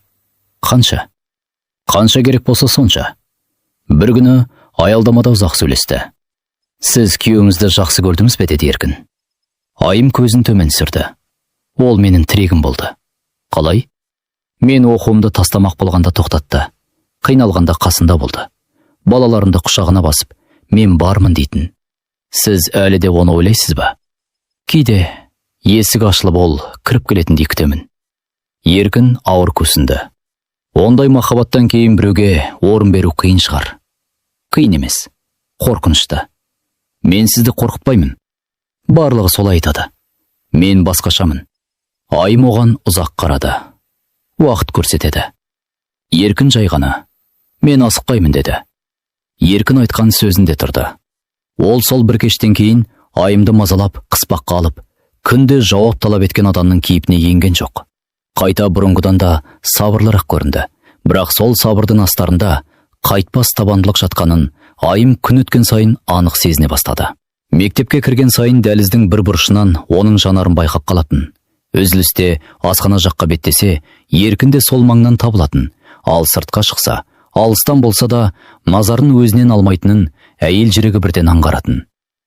Қанша? Қанша керек болса сонша. Бір күні аялдамада ұзақ сөйлесті. Сіз күйеуіңізді жақсы көрдіңіз бе деді Еркін. Айым көзін төмен түсірді. Ол менің тірегім болды. Қалай? Мен оқуымды тастамақ болғанда тоқтатты. Қиналғанда қасында болды. Балаларымды құшағына басып, мен бармын дейтін. Сіз әлі де оны ойлайсыз ба? Кейде есік ашылып ол кіріп келетіндей күтемін. Еркін ауыр күрсінді. Ондай махаббаттан кейін біреуге орын беру қиын шығар. Қиын емес, қорқынышты. Мен сізді қорқытпаймын. Барлығы солай айтады. Мен басқашамын. Айым оған ұзақ қарады. Уақыт көрсетеді. Еркін жай ғана. Мен асықпаймын деді. Еркін айтқан сөзінде тұрды. Ол сол бір кештен кейін айымды мазалап, қыспаққа алып, күнде жауап талап еткен адамның кейпіне енген жоқ. Қайта бұрынғыдан да сабырлырақ көрінді. Бірақ сол сабырдың астарында қайтпас табандылық жатқанын айым күн өткен сайын анық сезіне бастады. Мектепке кірген сайын дәліздің бір бұрышынан оның жанарын байқап қалатын. Үзілісте асхана жаққа беттесе, Еркінде сол маңнан табылатын. Ал сыртқа шықса, алыстан болса да, назарын өзінен алмайтынын әйел жүрегі бірден аңғаратын.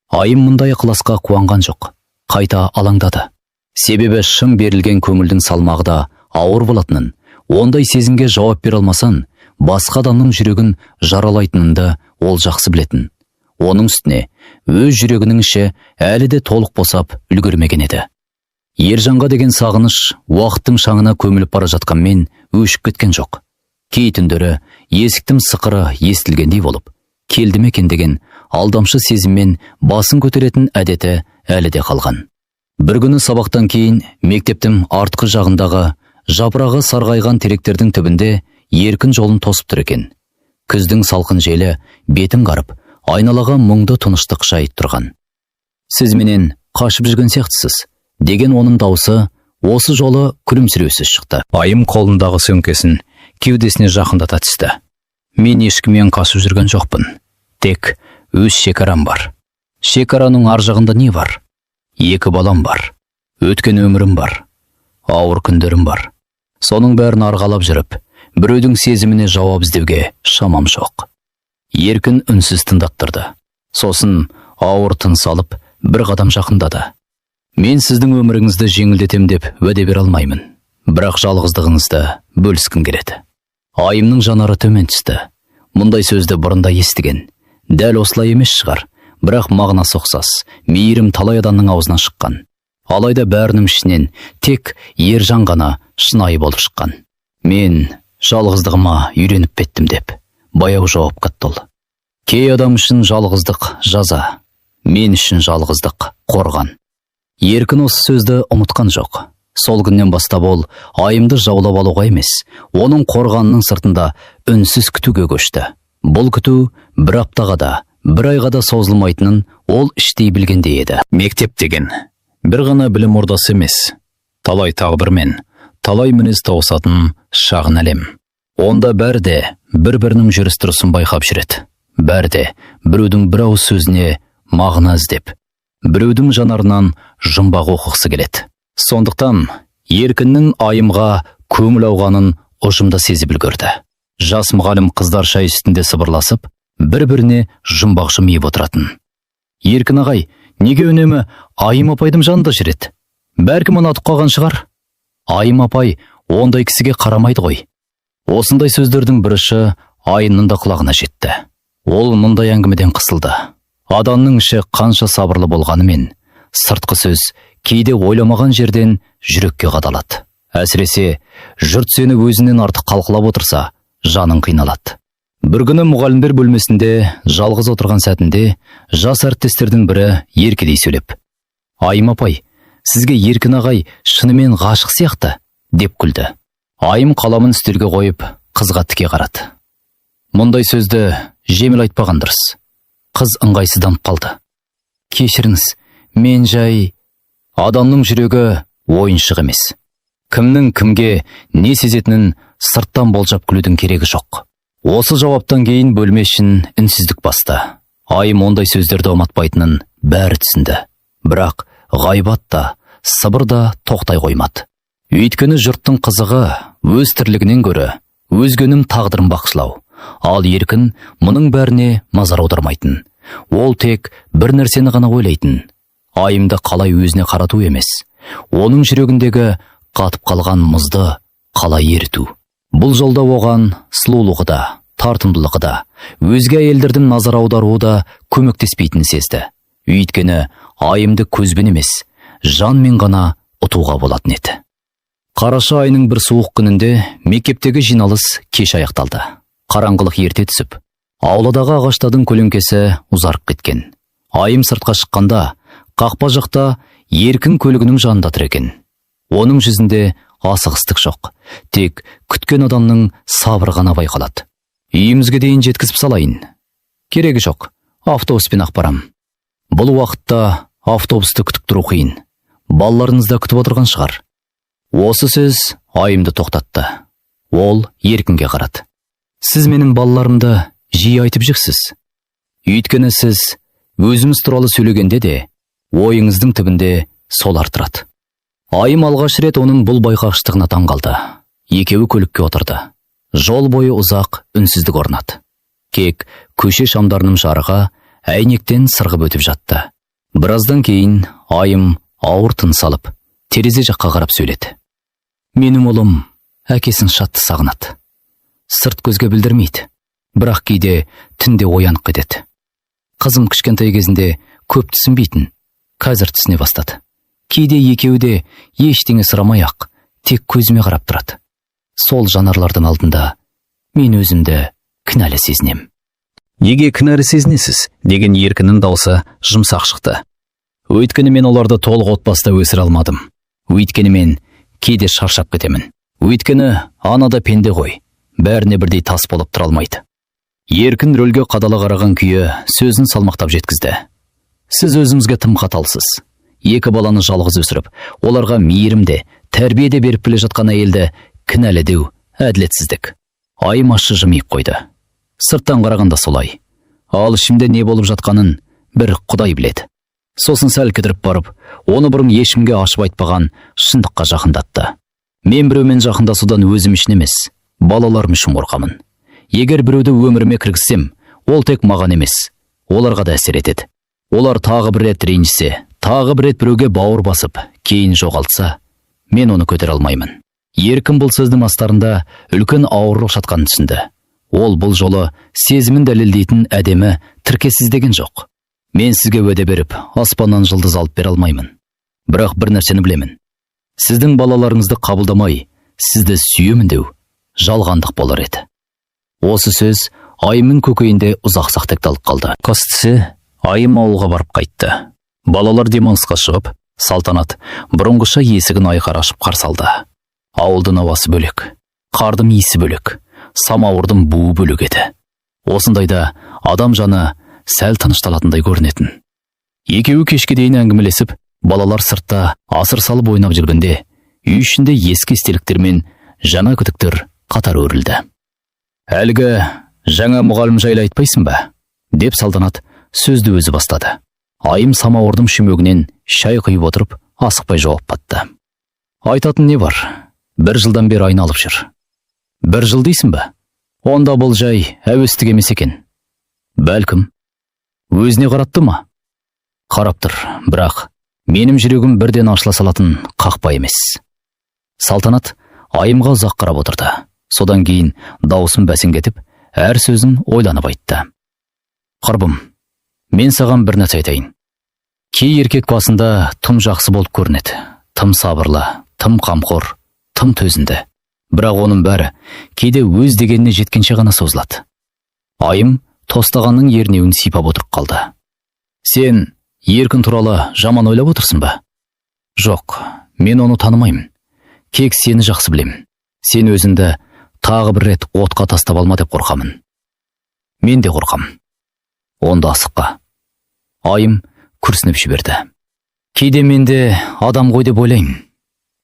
Айым мұндай ықыласқа қуанған жоқ. Қайта алаңдады. Себебі шын берілген көңілдің салмағы да ауыр болатынын, ондай сезімге жауап бере алмасан, басқа адамның жүрегін жаралайтынында ол жақсы білетін. Оның үстіне, өз жүрегінің іші әлі де толық босап үлгермеген еді. Ержанға деген сағыныш уақыттың шаңына көміліп бара жатқанмен өшіп кеткен жоқ. Кей түндері есіктің сықыры естілгендей болып, келді ме екен деген алдамшы сезіммен басын көтеретін әдеті әлі де қалған. Бір күні сабақтан кейін мектептің артқы жағындағы жапырағы сарғайған теректердің түбінде Еркін жолын тосып тұр екен. Күздің салқын желі бетін қарып, айналаға мұңды тыныштық жайып тұрған. Сіз менен қашып жүрген сияқтысыз деген оның даусы осы жолы күлімсіреусіз шықты. Айым қолындағы сөмкесін кеудесіне жақындата түсті. Мен ешкіммен қашып жүрген жоқпын. Тек өз шекарам бар. Шекараның ар жағында не бар? 2 балам бар. Өткен өмірім бар. Ауыр күндерім бар. Соның бәрін арғалап жүріп, біреудің сезіміне жауап іздеуге шамам жоқ. Еркін үнсіз тыңдап тұрды. Сосын ауыр тыныс алып, бір қадам жақындады. Мен сіздің өміріңізді жеңілдетем деп уәде бере алмаймын. Бірақ жалғыздығыңызды бөліскім келеді. Айымның жанары төмен түсті. Мұндай сөзді бұрында естіген. Дәл осылай емес шығар. Бірақ мағынасы ұқсас. Мейірім талай адамның аузынан шыққан. Алайда бәрінің ішінен тек Ержан ғана шынайы болып шыққан. Мен жалғыздығыма үйреніп кеттім деп баяу жауап қатты ол. Кей адам үшін жалғыздық жаза, мен үшін жалғыздық қорған. Еркін осы сөзді ұмытқан жоқ. Сол күннен бастап ол айымды жаулап алуға емес, оның қорғанының сыртында үнсіз күтуге көшті. Бұл күту бір аптаға да, бір айға да созылмайтынын ол іштей білгендей еді. Мектеп деген бір ғана білім ордасы емес, талай тағдырмен, талай мінез тауысатын шағын әлем. Онда бәрі де бір-бірінің жүріс-тұрысын байқап жүреді. Бәрі де біреудің бір ауыз сөзіне мағына іздеп, біреудің жанарынан жұмбақ оқығысы келеді. Сондықтан Еркіннің айымға көңіл ауғанын ұжымда сезіп үлгерді. Жас мұғалім қыздар шай үстінде сыбырласып, бір-біріне жұмбақ жымиып отыратын. Еркін ағай, неге үнемі Айым апайдың жанында жүреді? Бәлкім ұнатып қалған шығар. Айым апай ондай кісіге қарамайды ғой. Осындай сөздердің біріші Айымның да құлағына жетті. Ол мұндай әңгімеден қысылды. Адамның іші қанша сабырлы болғанымен, сыртқы сөз кейде ойламаған жерден жүрекке қадалады. Әсіресе жұрт сені өзінен артық қалқылап отырса, жаның қиналады. Бір күні мұғалімдер бөлмесінде жалғыз отырған сәтінде жас әріптестердің бірі еркедей сөйлеп: «Айым апай, сізге Еркін ағай шынымен ғашық сияқты», деп күлді. Айым қаламын үстелге қойып, қызға тіке қарады. Мұндай сөзді жеңіл айтпаған дұрыс. Қыз ыңғайсызданып қалды. «Кешіріңіз, мен жай...» Адамның жүрегі ойыншық емес. Кімнің кімге не сезетінін сырттан болжап күлудің керегі жоқ. Осы жауаптан кейін бөлме ішін үнсіздік басты. Айым ондай сөздерді ұматпайтынын бәрі түсінді. Бірақ ғайбат та, сыбыр да тоқтай қоймады. Өйткені жұрттың қызығы өз тірлігінен гөрі өзгенің тағдырын бақсылау. Ал Еркін мұның бәріне назар аудармайтын. Ол тек бір нәрсені ғана ойлайтын: айымды қалай өзіне қарату емес, оның жүрегіндегі қатып қалған мұзды қалай еріту. Бұл жолда оған сұлулығы да, тартымдылығы да, өзге әйелдердің назар аударуы да көмектеспейтінін сезді. Өйткені айымды көзбен емес, жанмен ғана ұтуға болатын еді. Қараша айының бір суық күнінде мектептегі жиналыс кеш аяқталды. Қараңғылық ерте түсіп, ауладағы ағаштардың көлеңкесі ұзарып кеткен. Айым сыртқа шыққанда, қақпа жақта Еркін көлігінің жанында тұр екен. Оның жүзінде асығыстық жоқ, тек күткен адамның сабыры ғана байқалады. «Үйімізге дейін жеткізіп салайын». «Керегі жоқ, автобуспен-ақ барам». Бұл уақытта автобусты күтіп тұру қиын. Балаларыңыз да күтіп отырған шығар. Осы сөз айымды тоқтатты. Ол Еркінге қарады. «Сіз менің балаларымды жиі айтып жүрсіз. Өйткені сіз өзіміз туралы сөйлегенде де ойыңыздың түбінде солар тұрады». Айым алғаш рет оның бұл байқағыштығына таң қалды. Екеуі көлікке отырды. Жол бойы ұзақ үнсіздік орнады. Кек көше шамдарының жарығы әйнектен сырғып өтіп жатты. Біраздан кейін айым ауыр тыныс алып, терезе жаққа қарап сөйледі. «Менің ұлым әкесін шатты сағынады. Сырт көзге білдірмейді, бірақ кейде түнде оянып кетеді. Қызым кішкентай кезінде көп түсінбейтін, қазір түсіне бастады. Кейде екеуі де ештеңе сұрамай-ақ тек көзіме қарап тұрады. Сол жанарлардың алдында мен өзімді кінәлі сезінем». «Неге кінәлі сезінесіз?» деген Еркіннің даусы жұмсақ шықты. «Өйткені мен оларды толық отбасыда өсіре алмадым. Өйткені мен кейде шаршап кетемін. Өйткені анада пенде ғой, бәріне бірдей тас болып тұра алмайды». Еркін рөлге қадала қараған күйі сөзін салмақтап жеткізді. «Сіз өзіңізге тым қаталсыз. Екі баланы жалғыз өсіріп, оларға мейірімде, тәрбиеде беріп келе жатқан әйелді кінәлі деу әділетсіздік». Айым ащы жымиып қойды. «Сырттан қарағанда солай. Ал ішімде не болып жатқанын бір Құдай біледі». Сосын сәл кідіріп барып, оны бұрын ешкімге ашып айтпаған шындыққа жақындатты. «Мен біреумен жақындасудан өзім үшін емес, балаларым үшін қорқамын. Егер біреуді өміріме кіргізсем, ол тек маған емес, оларға да әсер етеді. Олар тағы бір рет ренжісе, тағы бір рет біреуге бауыр басып, кейін жоғалтса, мен оны көтере алмаймын». Еркін бұл сөздің астарында үлкен ауырлық жатқанын түсінді. Ол бұл жолы сезімін дәлелдейтін әдемі тіркессіз деген жоқ. «Мен сізге уәде беріп, аспаннан жылдыз алып бере алмаймын. Бірақ бір нәрсені білемін. Сіздің балаларыңызды қабылдамай, сізді сүйемін деу жалғандық болар еді». Осы сөз айымның көкейінде ұзақ сақталып қалды. Костісі айым ауылға барып қайтты. Балалар демалысқа шығып, салтанат бұрынғыша есігін айқара ашып қарсы алды. Ауылдың ауасы бөлек, қардың иісі бөлек, самауырдың буы бөлек еді. Осындайда адам жаны сәл тынышталатындай көрінетін. Екеуі кешке дейін әңгімелесіп, балалар сыртта асыр салып ойнап жүргенде, үй ішінде ескі естеліктер мен жаңа күдіктер қатар өрілді. «Әлгі жаңа мұғалім жайлы айтпайсың ба?» деп салтанат сөзді өзі бастады. Айым самауырдың шүмегінен шай құйып отырып, асықпай жауап қатты. «Айтатын не бар? 1 жылдан бері айналып жүр». «1 жыл дейсің ба? Онда бұл жай әуестік емес екен». «Бәлкім. Өзіне қаратты ма?» «Қарап тұр, бірақ менің жүрегім бірден ашыла салатын қақпа емес». Салтанат айымға ұзақ қарап отырды. Содан кейін даусын бәсеңдетіп, әр сөзін ойланып айтты. «Құрбым, мен саған бір нәрсе айтайын. Кей еркек басында тым жақсы болып көрінеді, тым сабырлы, тым қамқор, тым төзінді. Бірақ оның бәрі кейде өз дегеніне жеткенше ғана созылады. Айым тостағанның ернеуін сипап отырып қалды. Сен Еркін туралы жаман ойлап отырсың ба? Жоқ, мен оны танымаймын. Кек сені жақсы білемін. Сен өзіңді тағы бір рет отқа тастап алма деп қорқамын. Мен де қорқам. Онда асықпа. Айым күрсініп жіберді. Кейде мен де адам ғой деп ойлаймын.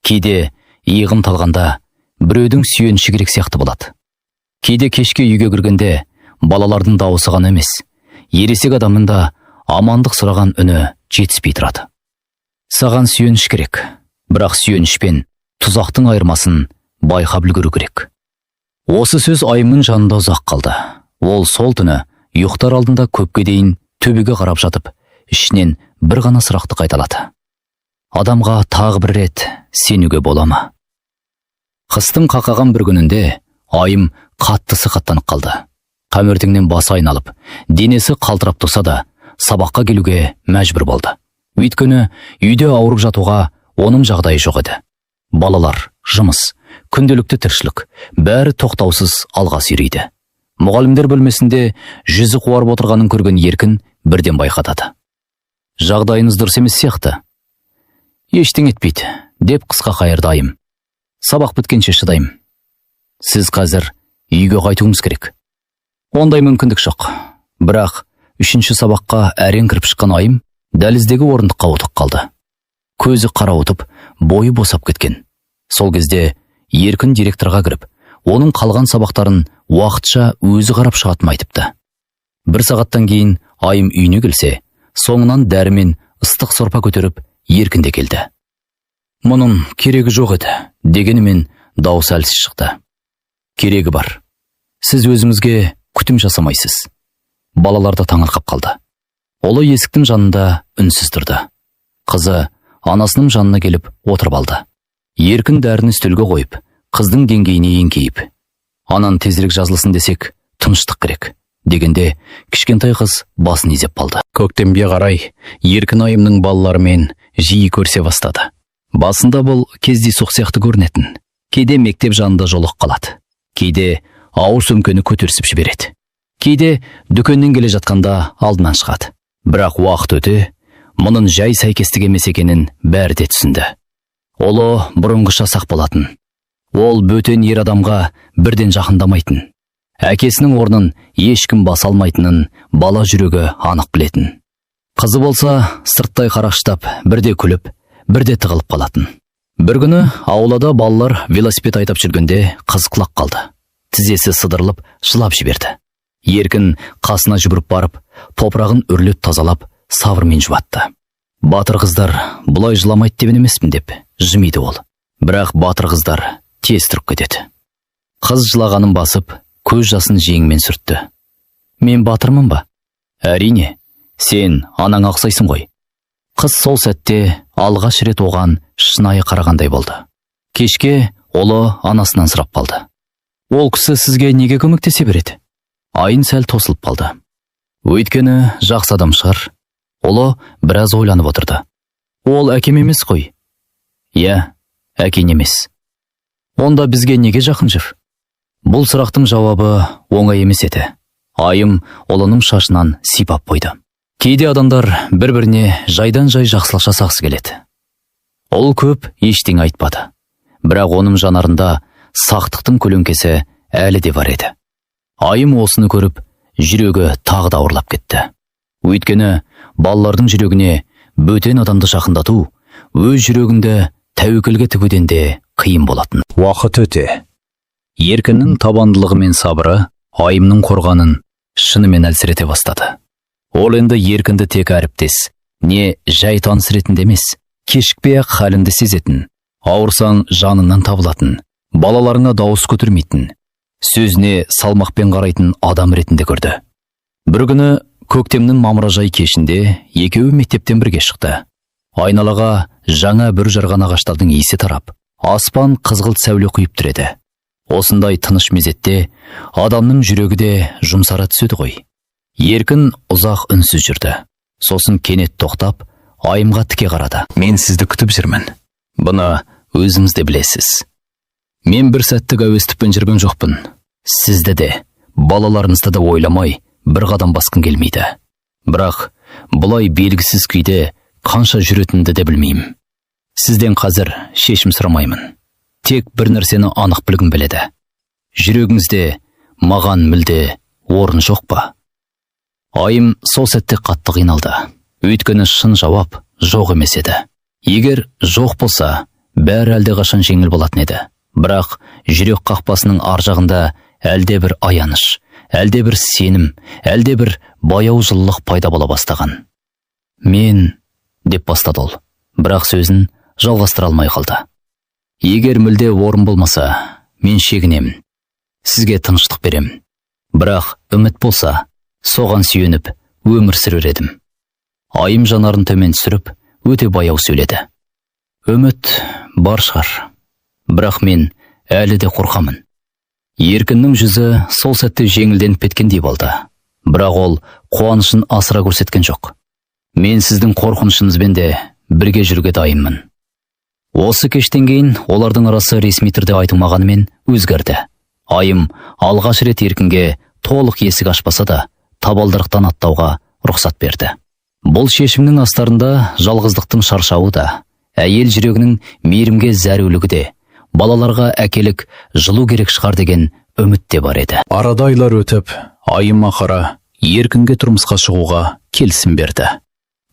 Кейде иығым талғанда біреудің сүйеніші керек сияқты болады. Кейде кешке үйге кіргенде балалардың дауысы ғана емес, ересек адамның да амандық сұраған үні жетіспей тұрады. Саған сүйеніш керек, бірақ сүйеніш пен тұзақтың айырмасын байқап үлгеру керек. Осы сөз Айымның жанында ұзақ қалды. Ол сол түні ұйықтар алдында көпке дейін төбеге қарап жатып, ішінен бір ғана сұрақты қайталады. Адамға тағы бір рет сенуге бола ма? Қыстың қақаған бір күнінде Айым қатты сырқаттанып қалды. Қамертеңнен басы айналып, денесі қалтырап тұрса да, сабаққа келуге мәжбүр болды. Өйткені үйде ауырып жатуға оның жағдайы жоқ еді. Балалар, жұмыс, күнделікті тіршілік, бәрі тоқтаусыз алға сүйрейді. Мұғалімдер бөлмесінде жүзі қуарып отырғанын көрген Еркін бірден байқатады. Жағдайыңыз дұрыс емес сияқты. Ештеңе етпейді, деп қысқа қайырды Айым. Сабақ біткенше шыдаймын. Сіз қазір үйге қайтуыңыз керек. Ондай мүмкіндік жоқ. Бірақ үшінші сабаққа әрең кіріп шыққан Айым дәліздегі орындыққа отырып қалды. Көзі қарауытып, бойы босап кеткен. Сол кезде Еркін директорға кіріп, оның қалған сабақтарын уақытша өзі қарап шығатынын айтыпты. Бір сағаттан кейін Айым үйіне келсе, соңынан дәрі мен ыстық сорпа көтеріп Еркін де келді. Мұның керегі жоқ еді, дегенімен дауысы әлсіз шықты. Керегі бар. Сіз өзіңізге күтім жасамайсыз. Балалар да таңырқап қалды. Ұлы есіктің жанында үнсіз тұрды. Қызы анасының жанына келіп отырып алды. Еркін дәріні үстелге қойып, қыздың деңгейіне еңкейіп, анан тезірек жазылсын десек, тыныштық керек, дегенде кішкентай қыз басын изеп қалды. Көктемге қарай Еркін Айымның балаларымен жиі көрсе бастады. Басында бұл кездейсоқ сияқты көрінетін. Кейде мектеп жанында жолық қалады. Кейде ауыр сөмкені көтерісіп жібереді. Кейде дүкеннен келе жатқанда алдынан шығады. Бірақ уақыт өте, мұның жай сәйкестік емес екенін бәрі де түсінді. Олы бұрынғыша сақ болатын. Ол бөтен ер адамға бірден жақындамайтын. Әкесінің орнын ешкім баса алмайтынын бала жүрегі анық білетін. Қызы болса сырттай қарақшытап, бірде күліп, бірде тығылып қалатын. Бір күні аулада балалар велосипед айдап жүргенде қыз құлап қалды. Тізесі сыдырылып, жылап жіберді. Еркін қасына жүгіріп барып, топырағын үрлеп тазалап, сабырмен жуатты. Батыр қыздар бұлай жыламайды деп емеспін деп жымиды ол. Бірақ батыр қыздар тез тұрып кетеді. Қыз жылағанын басып, көз жасын жеңімен сүртті. Мен батырмын ба? Әрине, сен анаң ақсайсың ғой. Қыз сол сәтте алғаш рет оған шынайы қарағандай болды. Кешке ұлы анасынан сұрап қалды. Ол кісі сізге неге көмектесе береді? Айын сәл тосылып қалды. Өйткені жақсы адам шығар. Ұлы біраз ойланып отырды. Ол әкем емес қой. Иә, әкең емес. Онда бізге неге жақын жүр? Бұл сұрақтың жауабы оңай емес еді. Айым ұлының шашынан сипап қойды. Кейде адамдар бір-біріне жайдан жай жақсылық жасағысы келеді. Ол көп ештеңе айтпады. Бірақ оның жанарында сақтықтың көлеңкесі әлі де бар еді. Айым осыны көріп, жүрегі тағы да ауырлап кетті. Өйткені балалардың жүрегіне бөтен адамды жақындату, өз жүрегіңді тәуекелге тігуден де қиын болатын. Уақыт өте. Еркіннің табандылығы мен сабыры Айымның қорғанын шынымен әлсірете бастады. Ол енді Еркінді тек әріптес, не жай таныс ретінде емес, кешікпей-ақ халіңді сезетін, ауырсаң жаныңнан табылатын, балаларыңа дауыс көтермейтін, сөзіне салмақпен қарайтын адам ретінде көрді. Бір күні көктемнің мамыражай кешінде екеуі мектептен бірге шықты. Айналаға жаңа бүр жарған ағаштардың иісі тарап, аспан қызғылт сәуле құйып тұр еді. Осындай тыныш мезетте адамның жүрегі де жұмсара түседі ғой. Еркін ұзақ үнсіз жүрді. Сосын кенет тоқтап, Айымға тіке қарады. Мен сізді күтіп жүрмін. Бұны өзіңіз де білесіз. Мен бір сәттік әуестікпен жүрген жоқпын. Сізді де, балаларыңызды да ойламай, бір қадам басқым келмейді. Бірақ бұлай белгісіз күйде қанша жүретінді де білмеймін. Сізден қазір шешім сұрамаймын. Тек бір нәрсені анық білгім келеді. Жүрегіңізде маған мүлде орын жоқ па? Айым сол сәтте қатты қиналды. Өйткені шын жауап жоқ емес еді. Егер жоқ болса, бәрі әлде қашан жеңіл болатын еді. Бірақ жүрек қақпасының ар жағында әлде бір аяныш, әлде бір сенім, әлде бір баяу жылылық пайда бола бастаған. Мен, деп бастады ол, бірақ сөзін жалғастыра алмай қалды. Егер мүлде орын болмаса, мен шегінемін. Сізге тыныштық беремін. Бірақ үміт болса, соған сүйеніп өмір сүрер едім. Айым жанарын төмен түсіріп, өте баяу сөйледі. Үміт бар шығар. Бірақ мен әлі де қорқамын. Еркіннің жүзі сол сәтте жеңілденіп кеткендей болды. Бірақ ол қуанышын асыра көрсеткен жоқ. Мен сіздің қорқынышыңызбен де бірге жүруге дайынмын. Осы кештен кейін олардың арасы ресми түрде айтылмағанымен өзгерді. Айым алғаш рет еркінге толық есік ашпаса да, табалдырықтан аттауға рұқсат берді. Бұл шешімнің астарында жалғыздықтың шаршауы да, әйел жүрегінің мейірімге зәрулігі де, балаларға әкелік жылу керек шығар деген үміт те бар еді. Арада айлар өтіп, Айым ақыры еркінге тұрмысқа шығуға келісім берді.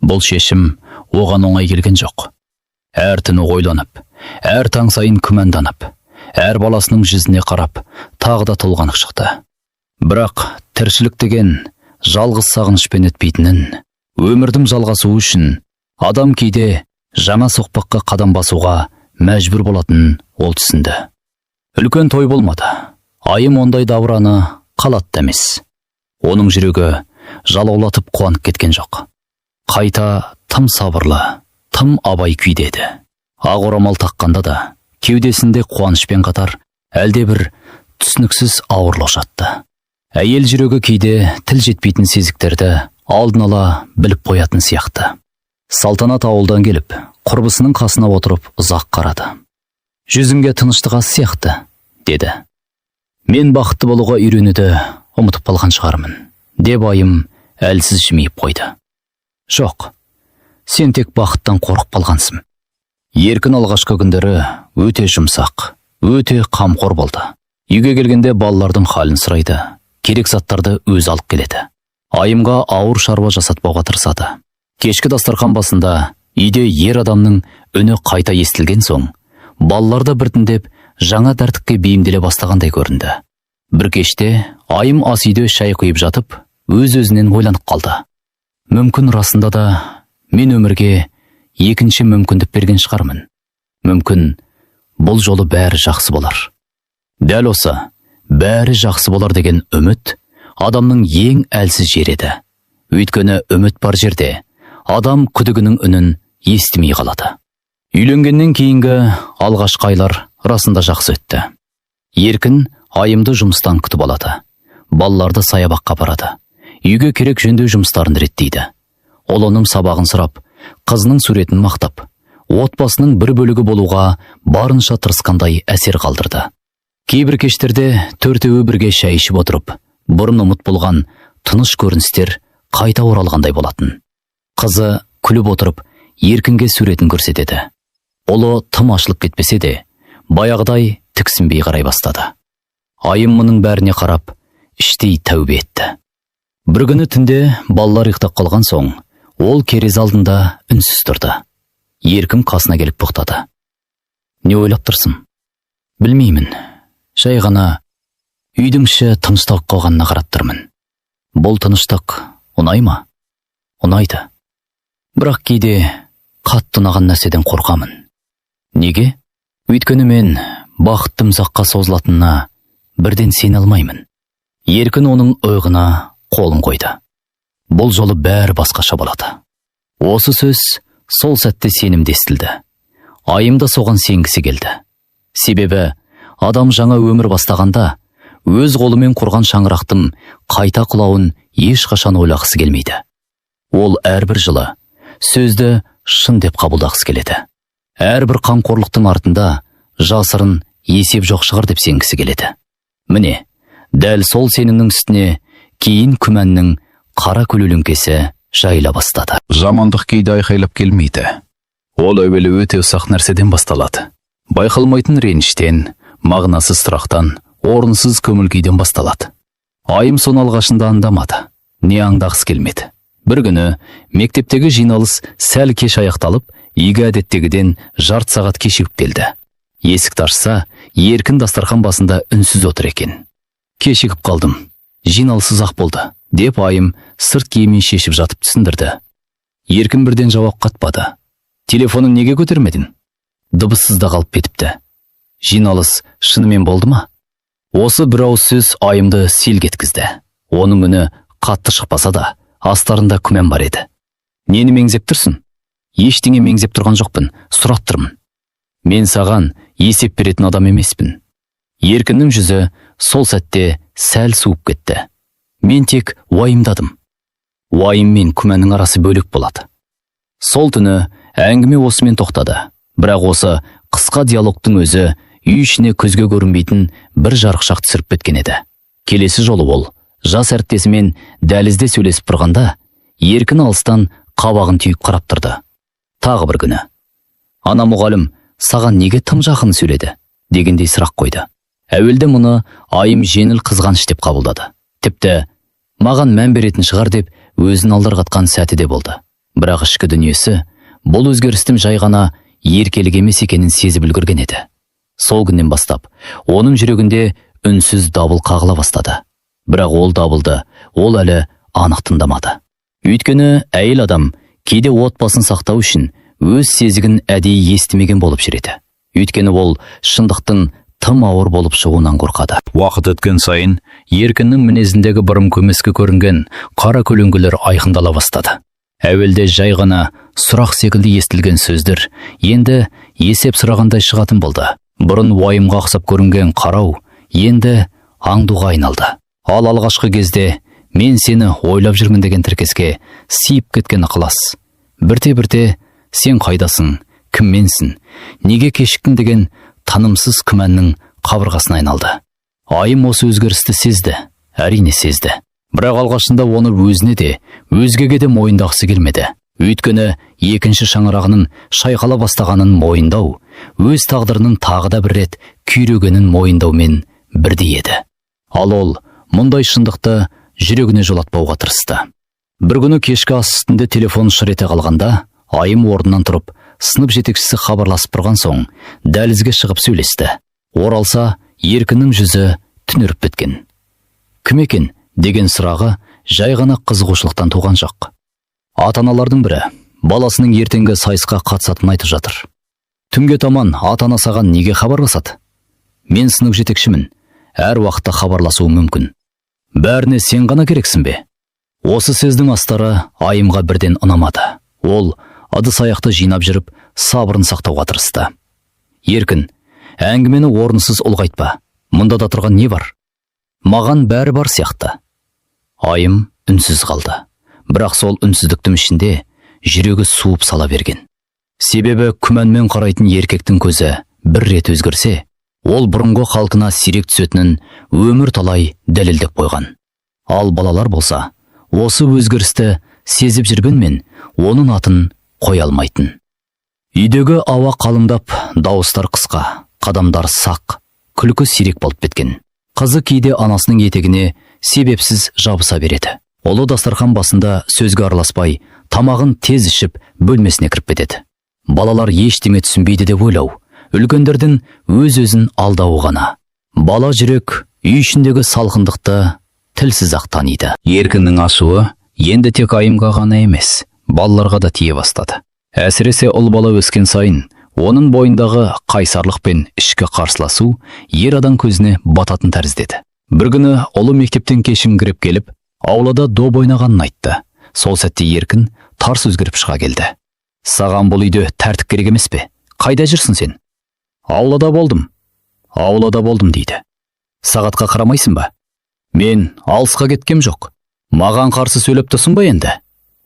Бұл шешім оған оңай келген жоқ. Әр түні ойланып, әр таң сайын күмәнданып, әр баласының жүзіне қарап, тағы да толғанып шықты. Бірақ тіршілік деген жалғыз сағынышпен өтпейтінін, өмірдің жалғасуы үшін адам кейде жаңа соқпаққа қадам басуға мәжбүр болатынын ол түсінді. Үлкен той болмады. Айым ондай даураны қалатты емес. Оның жүрегі жалаулатып қуанып кеткен жоқ. Қайта тым сабырлы, тым абай күйдеді. Ақ орамал таққанда да, кеудесінде қуанышпен қатар, әлде бір түсініксіз ауырлық жатты. Әйел жүрегі кейде тіл жетпейтін сезіктерді алдын ала біліп қоятын сияқты. Салтанат ауылдан келіп, құрбысының қасына отырып ұзақ қарады. Жүзімге тыныштық аз сияқты, деді. Мен бақытты болуға үйренуді ұмытып қалған шығармын, деп Айым әлсіз жымиып қойды. Жоқ, сен тек бақыттан қорқып қалғансың. Еркін алғашқы күндері өте жұмсақ, өте қамқор болды. Үйге келгенде балалардың халін сұрайды, керек заттарды өзі алып келеді. Айымға ауыр шаруа жасатпауға тырысады. Кешкі дастархан басында үйде ер адамның үні қайта естілген соң, балалар да біртіндеп жаңа тәртіпке бейімделе бастағандай көрінді. Бір кеште Айым ас үйде шай құйып жатып, өз-өзінен ойланып қалды. Мүмкін расында да мен өмірге екінші мүмкіндік берген шығармын. Мүмкін бұл жолы бәрі жақсы болар. Дәл осы бәрі жақсы болар деген үміт адамның ең әлсіз жері еді. Өйткені үміт бар жерде адам күдігінің үнін естімей қалады. Үйленгеннен кейінгі алғашқы айлар расында жақсы өтті. Еркін Айымды жұмыстан күтіп алады. Балаларды саябаққа барады. Үйге керек жөндеу жұмыстарын реттейді. Ол оның сабағын сұрап, қызының суретін мақтап, отбасының бір бөлігі болуға барынша тырысқандай әсер қалдырды. Кейбір кештерде төртеуі бірге шай ішіп отырып, бұрын ұмыт болған тыныш көріністер қайта оралғандай болатын. Қызы күліп отырып, Еркінге суретін көрсетеді. Ұлы тым ашылып кетпесе де, баяғыдай тіксінбей қарай бастады. Айым мұның бәріне қарап, іштей тәубе етті. Бір күні түнде балалар ұйықтап қалған соң, ол керез алдында үнсіз тұрды. Еркін қасына келіп тоқтады. Не ойлап тұрсың? Білмеймін. Жай ғана үйдің іші тыныштық қойғанына қарап тұрмын. Бұл тыныштық ұнай ма? Ұнайды. Бірақ кейде қатты ұнаған нәрседен қорқамын. Неге? Өйткені мен бақыттым ұзаққа созылатынына бірден сене алмаймын. Еркін оның ойғына қолын қойды. Бұл жолы бәрі басқаша болады. Осы сөз сол сәтте сенімді естілді. Айым да соған сенгісі келді. Себебі адам жаңа өмір бастағанда өз қолымен құрған шаңырақтың қайта құлауын ешқашан ойлағысы келмейді. Ол әрбір жылы сөзді шын деп қабылдағысы келеді. Әрбір қамқорлықтың артында жасырын есеп жоқ шығар деп сенгісі келеді. Міне, дәл сол сенімнің үстіне кейін күмәннің қара көлеңкесі жайыла бастады. Жамандық кейде айқайлап келмейді. Ол әуелі өте ұсақ нәрседен басталады. Байқалмайтын реніштен, мағынасыз сұрақтан, орынсыз көңіл-күйден басталады. Айым сон алғашында андамады, не аңдағысы келмеді. Бір күні мектептегі жиналыс сәл кеш аяқталып, игі әдеттегіден жарты сағат кешігіп келді. Есікті ашса, Еркін дастархан басында үнсіз отыр екен. Кешігіп қалдым, жиналыс ұзақ болды, деп айым сырт киімін шешіп жатып түсіндірді. Еркін бірден жауап қатпады. Телефонын неге көтермедің? Дыбыссызда қалып кетіпті. Жиналыс шынымен болды ма? Осы бір ауыз сөз айымды селк еткізді. Оның үні қатты шықпаса да, астарында күмән бар еді. Нені меңзеп тұрсың? Ештеңе меңзеп тұрған жоқпын, сұрап тұрмын. Мен саған есеп беретін адам емеспін. Еркіннің жүзі сол сәтте сәл суып кетті. Мен тек уайымдадым. Уайым мен күмәннің арасы бөлек болады. Сол түні әңгіме осымен тоқтады. Бірақ осы қысқа диалогтың өзі үй ішіне көзге көрінбейтін бір жарықшақ түсіріп кеткен еді. Келесі жолы ол жас әріптесімен дәлізде сөйлесіп тұрғанда, Еркін алыстан қабағын түйіп қарап тұрды. Тағы бір күні. Ана мұғалім саған неге тым жақын сөйледі? Дегендей сұрақ қойды. Әуелде мұны айым жеңіл қызғаныш деп қабылдады. Тіпті маған мән беретін шығар деп өзін алдарқатқан сәті де болды. Бірақ ішкі дүниесі бұл өзгерістің жай ғана еркелік емес екенін сезіп үлгерген еді. Сол күннен бастап оның жүрегінде үнсіз дабыл қағыла бастады. Бірақ ол дабылды ол әлі анық тыңдамады. Өйткені әйел адам кейде отбасын сақтау үшін өз сезігін әдейі естімеген болып жүреді. Өйткені ол шындықтың тым ауыр болып шығуынан қорқады. Уақыт өткен сайын Еркіннің мінезіндегі бұрын көмескі көрінген қара көлеңкелер айқындала бастады. Әуелде жай ғана сұрақ секілді естілген сөздер енді есеп сұрағандай шығатын болды. Бұрын уайымға ұқсап көрінген қарау енді аңдуға айналды. Ал алғашқы кезде мен сені ойлап жүрмін деген тіркеске сиіп кеткен ықылас. Бірте-бірте сен қайдасың, кімменсің, неге кешіктің деген танымсыз күмәннің қабырғасына айналды. Айым осы өзгерісті сезді, әрине сезді. Бірақ алғашында оны өзіне де, өзгеге де мойындағысы келмеді. Өйткені екінші шаңырағының шайқала бастағанын мойындау, өз тағдырының тағы да бір рет күйрегенін мойындаумен бірдей еді. Ал ол мұндай шындықты жүрегіне жолатпауға тырысты. Бір күні кешкі ас үстінде телефон шыр ете қалғанда, айым орнынан тұрып, сынып жетекшісі хабарласып тұрған соң, дәлізге шығып сөйлесті. Оралса, Еркіннің жүзі түнеріп біткен. Кім екен деген сұрағы жай ғана қызығушылықтан туған жоқ. Ата-аналардың бірі баласының ертеңгі сайысқа қатысатынын айтып жатыр. Түнге таман ата-ана саған неге хабарласады? Мен сынып жетекшімін, әр уақытта хабарласуы мүмкін. Бәріне сен ғана керексің бе? Осы сөздің астары айымға бірден ұнамады. Ол ыдыс аяқты жинап жүріп, сабырын сақтауға тырысты. Еркін, әңгімені орынсыз ұлғайтпа. Мұнда да тұрған не бар? Маған бәрі бар сияқты. Айым үнсіз қалды. Бірақ сол үнсіздіктің ішінде жүрегі суып сала берген. Себебі күмәнмен қарайтын еркектің көзі бір рет өзгерсе, ол бұрынғы қалпына сирек түсетінін өмір талай дәлелдеп қойған. Ал балалар болса, осы өзгерісті сезіп жүргенмен оның атын қоя алмайтын. Үйдегі ауа қалыңдап, дауыстар қысқа, қадамдар сақ, күлкі сирек болып кеткен. Қызы кейде анасының етегіне себепсіз жабыса береді. Ұлы дастархан басында сөзге араласпай, тамағын тез ішіп, бөлмесіне кіріп кетеді. Балалар ештеме түсінбейді деп ойлау, үлкендердің өз-өзін алдауы ғана. Бала жүрек үй ішіндегі салқындықты тілсіз ақ таниды. Еркіннің ашуы енді тек айымға ғана емес, балаларға да тие бастады. Әсіресе ұл бала өскен сайын, оның бойындағы қайсарлық пен ішкі қарсыласу ер адам көзіне бататын тәріздеді. Бір күні ұлы мектептен кешім кіріп келіп, аулада доп ойнағанын айтты. Сол сәтте Еркін тарс өзгеріп шыға келді. Саған бұл үйде тәртіп керек емес пе? Қайда жүрсің сен? Аулада болдым дейді. Сағатқа қарамайсың ба? Мен алысқа кеткем жоқ. Маған қарсы сөйлеп тұрсың ба енді?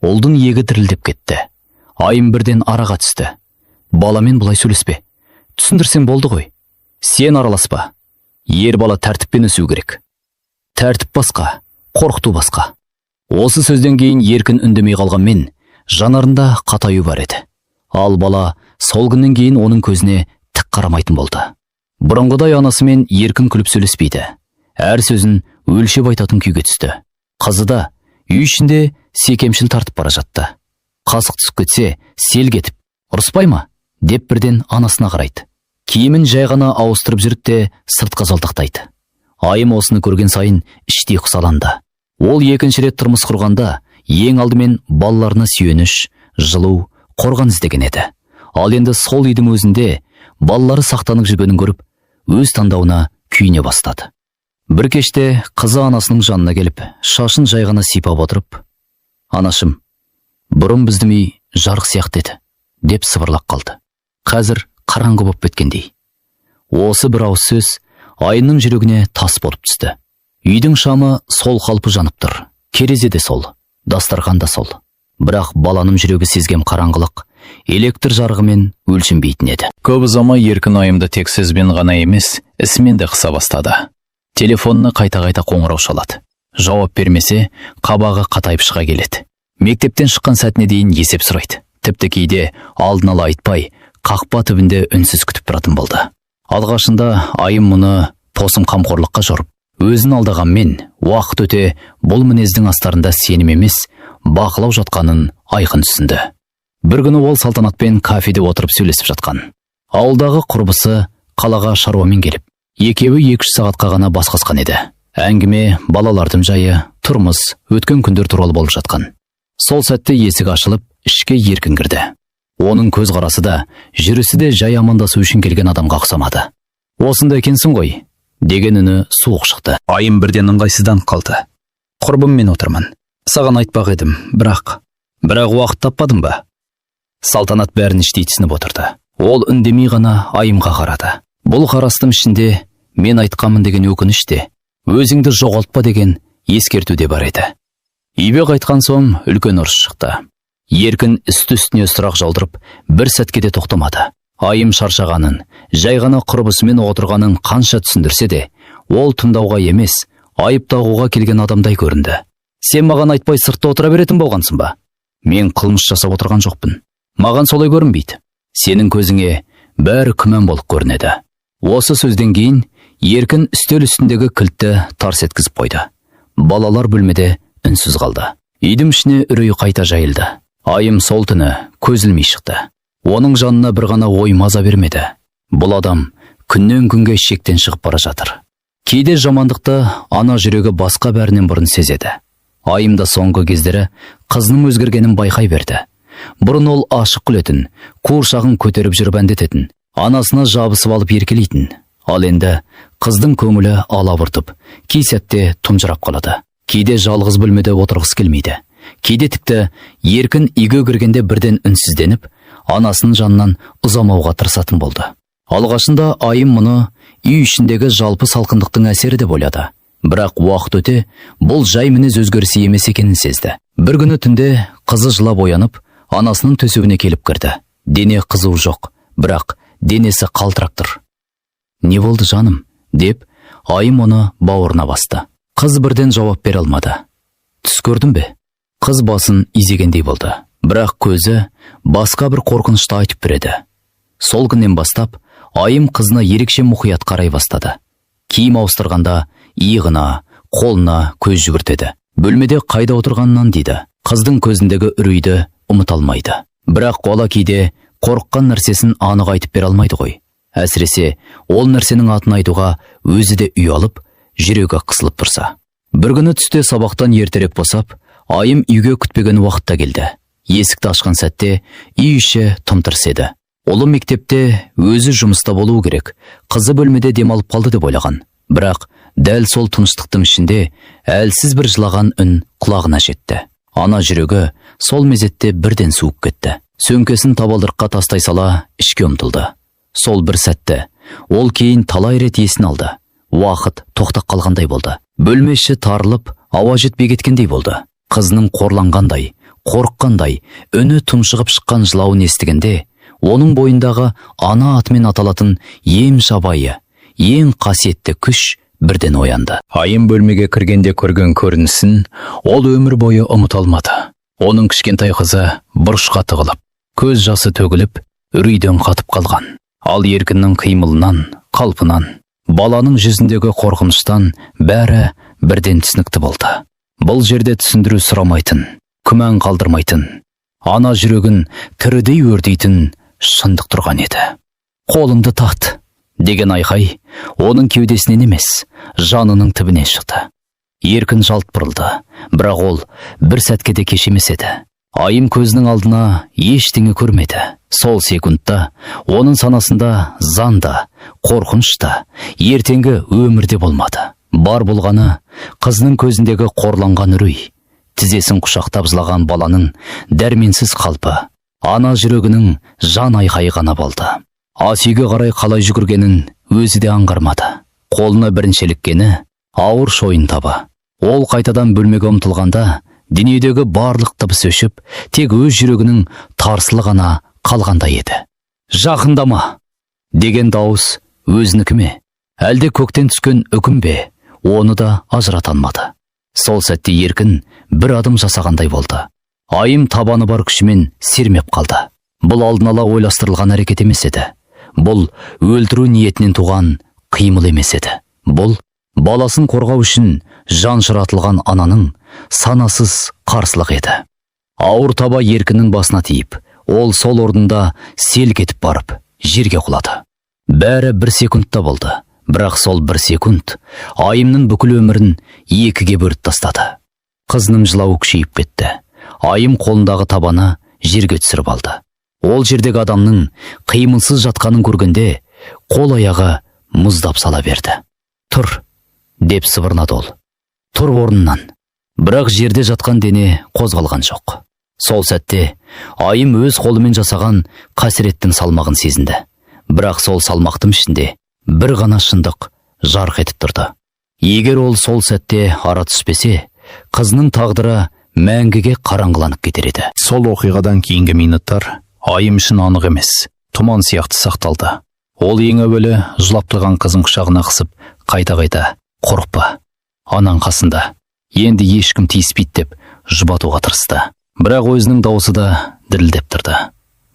Ұлдың егі дірілдеп кетті. Айым бірден араға түсті. Баламен бұлай сөйлеспе. Түсіндірсең болды ғой. Сен араласпа. Ер бала тәртіппен өсу керек. Тәртіп басқа, қорқыту басқа. Осы сөзден кейін еркін үндемей қалған мен, жанарында қатаю бар еді. Ал бала сол күннен кейін оның көзіне тік қарамайтын болды. Бұрынғыдай анасымен еркін күліп сөйлеспейді. Әр сөзін өлшеп айтатын күйге түсті. Қызы да үй ішінде секемшіл тартып бара жатты. Қасық түсіп кетсе, сел кетіп, ұрыспай ма? Деп бірден анасына қарайды. Киімін жай ғана ауыстырып жүріп те сыртқа жалтақтайды. Айым осыны көрген сайын іштей құсаланды. Ол екінші рет тұрмыс құрғанда ең алдымен балаларына сүйеніш, жылу, қорған іздеген еді. Ал енді сол үйдің өзінде балалары сақтанып жүргенін көріп, өз таңдауына күйіне бастады. Бір кеште қызы анасының жанына келіп, шашын жай ғана сипап отырып, «Анашым, бұрын біздің үй жарық сияқты еді», деп сыбырлап қалды. Қазір қараңғы боп кеткендей. Осы бір ауыз сөз Айымның жүрегіне тас болып түсті. Үйдің шамы сол қалпы жанып тұр. Керезе де сол, дастархан да сол. Бірақ баланың жүрегі сезген қараңғылық электр жарығымен өлшенбейтін еді. Көп ұзамай еркін Айымды тек сөзбен ғана емес, ісімен де қыса бастады. Телефонына қайта-қайта қоңырау шалады. Жауап бермесе, қабағы қатайып шыға келеді. Мектептен шыққан сәтіне дейін есеп сұрайды. Тіпті кейде алдын ала айтпай, қақпа түбінде үнсіз күтіп тұратын болды. Алғашында Айым мұны тосын қамқорлыққа жорып, өзін алдағанмен, уақыт өте бұл мінездің астарында сенім емес, бақылау жатқанын айқын түсінді. Бір күні ол салтанатпен кафеде отырып сөйлесіп жатқан. Ауылдағы құрбысы қалаға шаруамен келіп, екеуі 2-3 сағатқа ғана басқасқан еді. Әңгіме балалардың жайы, тұрмыс, өткен күндер туралы болып жатқан. Сол сәтте есік ашылып, ішке еркін кірді. Оның көз қарасы да, жүрісі де жай амандасу үшін келген адамға ұқсамады. «Осында екенсің ғой», деген үні суық шықты. Айым бірден ыңғайсызданып қалды. «Құрбыммен отырмын. Саған айтпақ едім, бірақ уақыт таппадым ба?» Салтанат бәрін іштей түсініп отырды. Ол үндемей ғана Айымға қарады. Бұл қарастың ішінде мен айтқанмын деген өкініш те, өзіңді жоғалтпа деген ескерту де бар еді. Үйге қайтқан соң үлкен ұрыс шықты. Еркін үсті-үстіне сұрақ жаудырып, бір сәтке де тоқтамады. Айым шаршағанын, жай ғана құрбысымен отырғанын қанша түсіндірсе де, ол тыңдауға емес, айып тағуға келген адамдай көрінді. «Сен маған айтпай сыртта отыра беретін болғансың ба? Мен қылмыс жасап отырған жоқпын. Маған солай көрінбейді. Сенің көзіңе бәрі күмән болып көрінеді». Осы сөзден кейін еркін үстел үстіндегі кілтті тарс еткізіп қойды. Балалар бөлмеде үнсіз қалды. Үйдің ішіне үрей қайта жайылды. Айым сол түні көз ілмей шықты. Оның жанына бір ғана ой маза бермеді. Бұл адам күннен күнге шектен шығып бара жатыр. Кейде жамандықты ана жүрегі басқа бәрінен бұрын сезеді. Айым да соңғы кездері қызының өзгергенін байқай берді. Бұрын ол ашық күлетін, қуыршағын көтеріп жүріп әндететін, анасына жабысып алып еркелейтін. Ал енді қыздың көңілі алабұртып, кей сәтте тұнжырап қалады. Кейде жалғыз бөлмеде отырғысы келмейді. Кейде тіпті еркін үйге кіргенде бірден үнсізденіп, анасының жанынан ұзамауға тырысатын болды. Алғашында Айым мұны үй ішіндегі жалпы салқындықтың әсері деп ойлады. Бірақ уақыт өте бұл жай мінез өзгерісі емес екенін сезді. Бір күні түнде қызы жылап оянып, анасының төсегіне келіп кірді. Дене қызу жоқ, бірақ денесі қалтырап тұр. «Не болды жаным?» деп Айым оны бауырына басты. Қыз бірден жауап бере алмады. «Түс көрдің бе?» Қыз басын изегендей болды. Бірақ көзі басқа бір қорқынышты айтып береді. Сол күннен бастап Айым қызына ерекше мұқият қарай бастады. Киім ауыстырғанда иығына, қолына көз жүгіртеді. Бөлмеде қайда отырғанынан дейді. Қыздың көзіндегі үрейді ұмыта алмайды. Бірақ бала кейде қорыққан нәрсесін анық айтып бере алмайды ғой. Әсіресе ол нәрсенің атын айтуға өзі де ұялып, жүрегі қысылып тұрса. Бір күні түсте сабақтан ертерек босап, Айым үйге күтпеген уақытта келді. Есікті ашқан сәтте үй іші тым-тырс еді. Ұлы мектепте, өзі жұмыста болуы керек. Қызы бөлмеде демалып қалды деп ойлаған. Бірақ дәл сол тыныштықтың ішінде әлсіз бір жылаған үн құлағына жетті. Ана жүрегі сол мезетте бірден суып кетті. Сөмкесін табалдырыққа тастай сала ішке ұмтылды. Сол бір сәтті ол кейін талай рет есін алды. Уақыт тоқтап қалғандай болды. Бөлме іші тарылып, ауа жетпей кеткендей болды. Қызының қорланғандай, қорыққандай, үні тұншығып шыққан жылауын естігенде, оның бойындағы ана атымен аталатын ем жабайы, ең қасиетті күш бірден оянды. Айым бөлмеге кіргенде көрген көрінісін ол өмір бойы ұмыта алмады. Оның кішкентай қызы бұрышқа тығылып, көз жасы төгіліп, үрейден қатып қалған. Ал еркіннің қимылынан, қалпынан, баланың жүзіндегі қорқыныштан бәрі бірден түсінікті болды. Бұл жерде түсіндіру сұрамайтын, күмән қалдырмайтын, ана жүрегін тірідей өртейтін шындық тұрған еді. «Қолыңды тат!» деген айқай оның кеудесінен емес, жанының түбінен шықты. Еркін жалт бұрылды, бірақ ол бір сәтке де кеш емес еді. Айым көзінің алдына ештеңе көрмеді. Сол секундта оның санасында занда, қорқынышта, ертеңгі өмірде болмады. Бар болғаны қызының көзіндегі қорланған үрей, тізесін құшақтап жылаған баланың дәрменсіз қалпы, ана жүрегінің жан айқайы ғана болды. Ас үйге қарай қалай жүгіргенін өзі де аңғармады. Қолына бірінші іліккені ауыр шойын табы. Ол қайтадан бөлмеге ұмтылғанда, дүниедегі барлық дыбыс өшіп, тек өз жүрегінің тарсылы ғана қалғандай еді. «Жақындама!» деген дауыс өзінікі ме? Әлде көктен түскен үкім бе? Оны да ажырата алмады. Сол сәтте еркін бір адым жасағандай болды. Айым табаны бар күшімен сермеп қалды. Бұл алдын ала ойластырылған әрекет емес еді. Бұл өлтіру ниетінен туған қимыл емес еді. Бұл баласын қорғау үшін жан шыратылған ананың санасыз қарсылық еді. Ауыр таба еркінің басына тиіп, ол сол орнында селк етіп барып, жерге құлады. Бәрі бір секундта болды, бірақ сол бір секунд Айымның бүкіл өмірін екіге бөліп тастады. Қызының жылауы күшейіп кетті. Айым қолындағы табаны жерге түсіріп алды. Ол жердегі адамның қимылсыз жатқанын көргенде, қол аяғы мұздап сала берді. «Тұр!» деп сыбырлады ол. «Тұр орнынан!» Бірақ жерде жатқан дене қозғалған жоқ. Сол сәтте Айым өз қолымен жасаған қасіреттің салмағын сезінді. Бірақ сол салмақтың ішінде бір ғана шындық жарқ етіп тұрды. Егер ол сол сәтте ара түспесе, қызының тағдыры мәңгіге қараңғыланып кетер еді. Сол оқиғадан кейінгі минуттар Айым үшін анық емес, тұман сияқты сақталды. Ол ең әуелі жылап тұрған қызын құшағына қысып, қайта-қайта «Қорықпа, анаң қасында, енді ешкім тиіспейді» деп жұбатуға тырысты. Бірақ өзінің даусы да дірілдеп тұрды.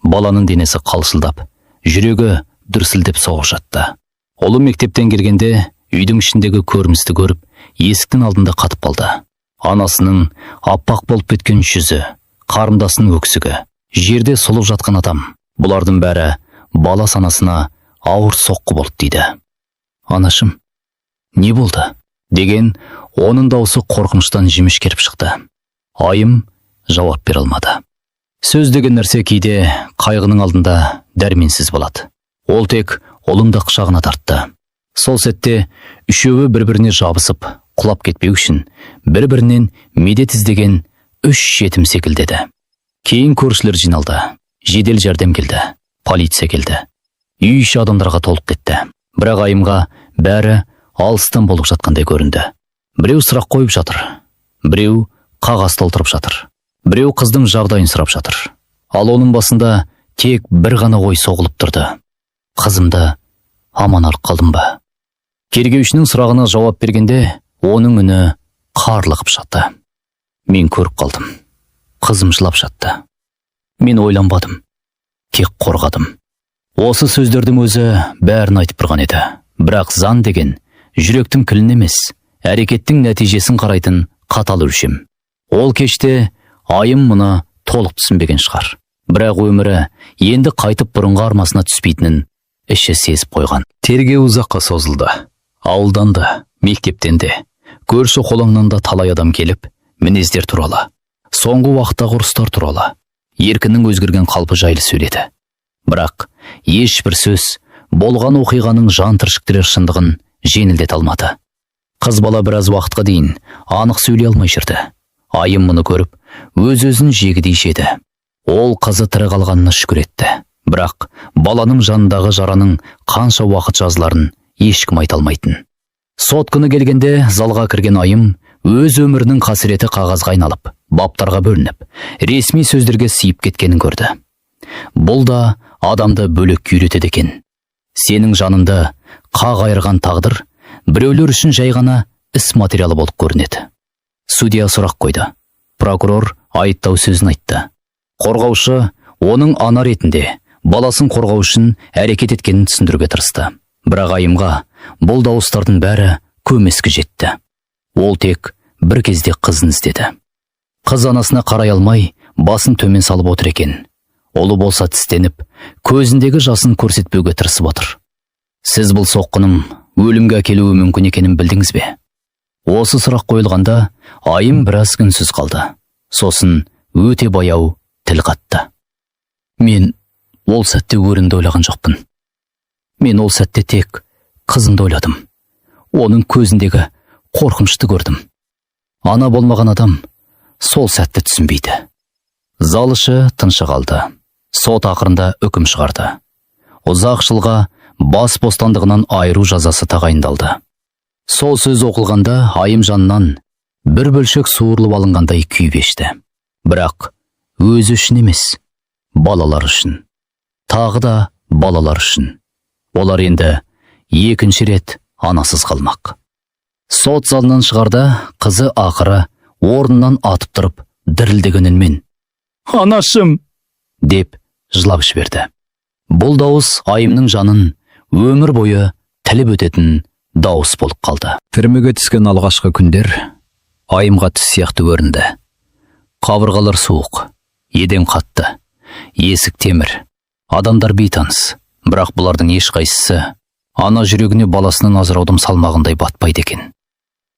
Баланың денесі қалшылдап, жүрегі дүрсілдеп соғып жатты. Олы мектептен келгенде үйдің ішіндегі көріністі көріп, есіктің алдында қатып қалды. Анасының аппақ болып кеткен жүзі, қарындасының өксігі, жерде сұлып жатқан адам, бұлардың бәрі бала санасына ауыр соққы болды дейді. «Анашым, не болды?» деген оның даусы қорқыныштан жеміш керіп шықты. Айым жауап бере алмады. Сөз деген нәрсе кейде қайғының алдында дәрменсіз болады. Ол тек ұлын да құшағына тартты. Сол сәтте үшеуі бір-біріне жабысып, құлап кетпеу үшін бір-бірінен медет іздеген үш жетім секілдеді. Кейін көршілер жиналды. Жедел жәрдем келді. Полиция келді. Үй іші адамдарға толып кетті. Бірақ Айымға бәрі алыстан болып жатқандай көрінді. Біреу сұрақ қойып жатыр. Біреу қағаз толтырып жатыр. Біреу қыздың жағдайын сұрап жатыр. Ал оның басында тек бір ғана ой соғылып тұрды. «Қызымды аман алып қалдым ба?» Тергеушінің сұрағына жауап бергенде, оның үні қарлығып жатты. «Мен көріп қалдым. Қызым жылап жатты. Мен ойланбадым. Тек қорғадым». Осы сөздердің өзі бәрін айтып тұрған еді. Бірақ заң деген жүректің кілін емес, әрекеттің нәтижесін қарайтын қатал өлшем. Ол кеште Айым мұны толық түсінбеген шығар. Бірақ өмірі енді қайтып бұрынғы армасына түспейтінін іші сезіп қойған. Тергеу ұзаққа созылды. Ауылдан да, мектептен де, көрші қолаңнан да талай адам келіп, мінездер туралы, соңғы уақыттағы ұрыстар туралы, еркінің өзгерген қалпы жайлы сөйледі. Бірақ ешбір сөз болған оқиғаның жан түршіктірер шындығын жеңілдете алмады. Қыз бала біраз уақытқа дейін анық сөйлей алмай жүрді. Айым мұны көріп, өз-өзін жегідей жеді. Ол қызы тірі қалғанына шүкір етті. Бірақ баланың жанындағы жараның қанша уақыт жазыларын ешкім айта алмайтын. Сот күні келгенде залға кірген Айым өз өмірінің қасіреті қағазға айналып, баптарға бөлініп, ресми сөздерге сыйып кеткенін көрді. Бұл да адамды бөлек күйретеді екен. Сенің жаныңды қақ айырған тағдыр біреулер үшін жай ғана іс материалы болып көрінеді. Судья сұрақ қойды. Прокурор айыптау сөзін айтты. Қорғаушы оның ана ретінде баласын қорғау үшін әрекет еткенін түсіндіруге тырысты. Бірақ Айымға бұл дауыстардың бәрі көмескі жетті. Ол тек бір кезде қызын іздеді. Қыз анасына қарай алмай, басын төмен салып отыр екен. Олы болса тістеніп, көзіндегі жасын көрсетпеуге тырысып отыр. Сіз бұл соққының өлімге әкелуі мүмкін екенін білдіңіз бе? Осы сұрақ қойылғанда Айым біраз үнсіз қалды. Сосын өте баяу тіл қатты. Мен ол сәтте өрімді ойлаған жоқпын. Мен ол сәтте тек қызымды ойладым. Оның көзіндегі қорқынышты көрдім. Ана болмаған адам сол сәтті түсінбейді. Зал іші тынышы қалды. Сот ақырында үкім шығарды. Ұзақ жылға бас бостандығынан айыру жазасы тағайындалды. Сол сөз оқылғанда Айым жанынан бір бөлшек суырылып алынғандай күй кешті. Бірақ өзі үшін емес, балалар үшін. Тағы да балалар үшін. Олар енді екінші рет анасыз қалмақ. Сот залынан шығарда қызы ақыры орнынан атып тұрып дірілдеген үнмен «Анашым!» деп жылап жіберді. Бұл дауыс Айымның жанын өмір бойы тіліп өтетін дауыс болып қалды. Түрмеге түскен алғашқы күндер Айымға түс сияқты көрінді. Қабырғалар суық, еден қатты, есік темір, адамдар бейтаныс. Бірақ бұлардың ешқайсысы ана жүрегіне баласының азыраудың салмағындай батпайды екен.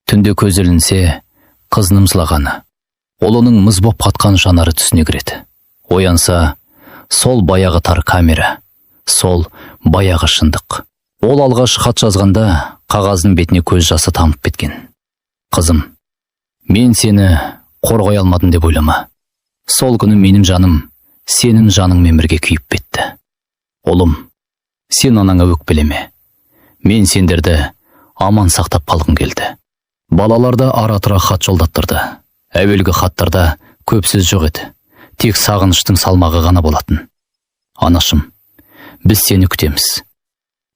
Түнде көз ілінсе, қызының жылағаны, ол оның мұз боп қатқан жанары түсіне кіреді. Оянса, сол баяғы тар камера, сол баяғы шындық. Ол алғаш хат жазғанда қағаздың бетіне көз жасы тамып кеткен. Қызым, мен сені қорғай алмадым деп ойлама. Сол күні менің жаным сенің жаныңмен бірге күйіп кетті. Ұлым, сен анаңа өкпелеме. Мен сендерді аман сақтап қалғым келді. Балаларда ара-тұра хат жолдаттырды. Әуелгі хаттарда көп сөз жоқ еді. Тек сағыныштың салмағы ғана болатын. Анашым, біз сені күтеміз.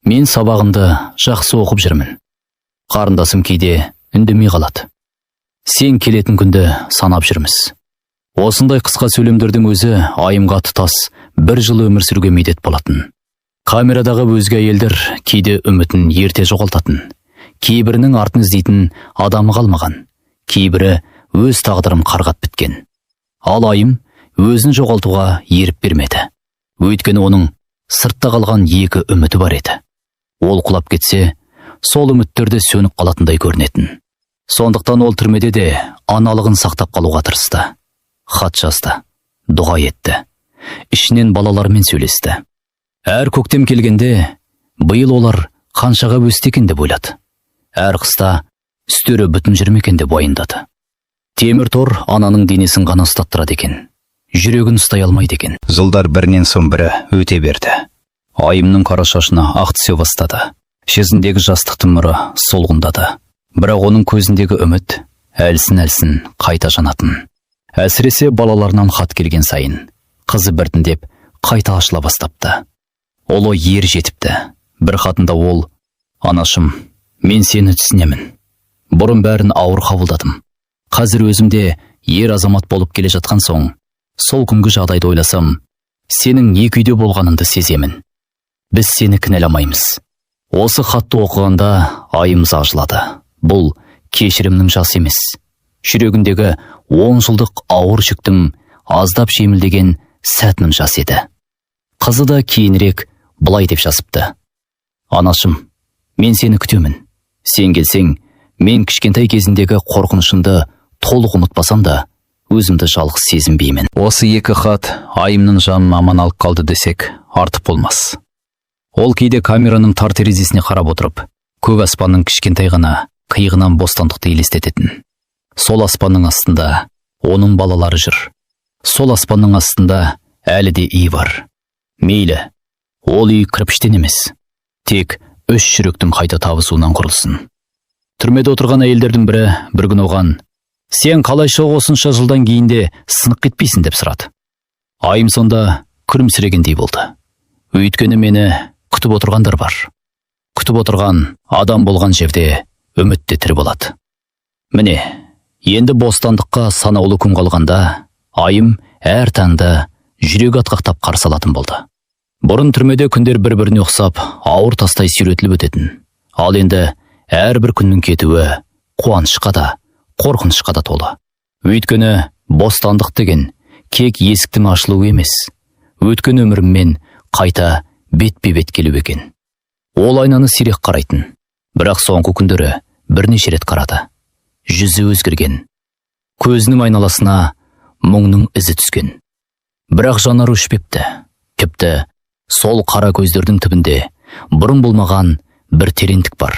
Мен сабағымды жақсы оқып жүрмін. Қарындасым кейде үндемей қалады. Сен келетін күнді санап жүрміз. Осындай қысқа сөйлемдердің өзі Айымға тұтас бір жыл өмір сүруге медет болатын. Камерадағы өзге әйелдер кейде үмітін ерте жоғалтатын. Кейбірінің артын іздейтін адамы қалмаған. Кейбірі өз тағдырын қарғап біткен. Ал Айым өзін жоғалтуға еріп бермеді. Өйткені оның сыртта қалған екі үміті бар еді. Ол құлап кетсе, сол үміттерді сөніп қалатындай көрінетін. Сондықтан ол түрмеде де аналығын сақтап қалуға тырысты. Хат жазды, дұға етті. Ішінен балалармен сөйлесті. Әр көктем келгенде, биыл олар қаншаға өсті екен деп ойлады. Әр қыста үстері бүтін жүрмекен деп уайымдады. Темір тор ананың денесін ғана ұстаттырады екен. Жүрегін ұстай алмайды екен. Жылдар бірінен соң бірі өте берді. Айымның қара шашына ақ түсе бастады. Шезіндегі жастықтың нұры солғындады. Бірақ оның көзіндегі үміт әлсін-әлсін қайта жанатын. Әсіресе балаларынан хат келген сайын қызы біртіндеп қайта ашыла бастапты. Олы ер жетіпті. Бір хатында ол: «Анашым, мен сені түсінемін. Бұрын бәрін ауыр қабылдадым. Қазір өзімде ер азамат болып келе жатқан соң, сол күнгі жағдайды ойласам, сенің не күйде болғаныңды сеземін. Біз сені кінәламаймыз». Осы хатты оқығанда Айым жылады. Бұл кешірімнің жасы емес. Жүрегіндегі 10 жылдық ауыр жүктің аздап жеңілдеген сәтінің жасы еді. Қызы да кейінірек былай деп жазыпты: «Анашым, мен сені күтемін. Сен келсең, мен кішкентай кезіндегі қорқынышымды толық ұмытпасам да, өзімді жалғыз сезінбеймін». Осы екі хат Айымның жанын аман алып қалды десек артық болмас. Ол кейде камераның тар терезесіне қарап отырып, көк аспанның кішкентай ғана қиығынан бостандықты елестететін. Сол аспанның астында оның балалары жүр. Сол аспанның астында әлі де үй бар. Мейлі, ол үй кірпіштен емес, тек үш жүректің қайта табысуынан құрылсын. Түрмеде отырған әйелдердің бірі бір күн оған: Сен қалайша осынша жылдан кейін де сынық кетпейсің деп сұрады. Айым сонда күлімсірегендей болды. Өйткені мені күтіп отырғандар бар. Күтіп отырған адам болған жерде үміт те тірі болады. Міне, енді бостандыққа санаулы күн қалғанда, айым әр таңда жүрегі атқақтап қарсы алатын болды. Бұрын түрмеде күндер бір-біріне ұқсап, ауыр тастай сүйретіліп өтетін. Ал енді әрбір күннің кетуі қуанышқа да, қорқынышқа да толы. Өйткені бостандық деген кек есіктің ашылуы емес, өткен өміріммен қайта бетпе-бет келу екен. Ол айнаны сирек қарайтын, бірақ соңғы күндері бірнеше рет қарады. Жүзі өзгерген, көзінің айналасына мұңның ізі түскен. Бірақ жанары өшпепті. Тіпті сол қара көздердің түбінде бұрын болмаған бір тереңдік бар.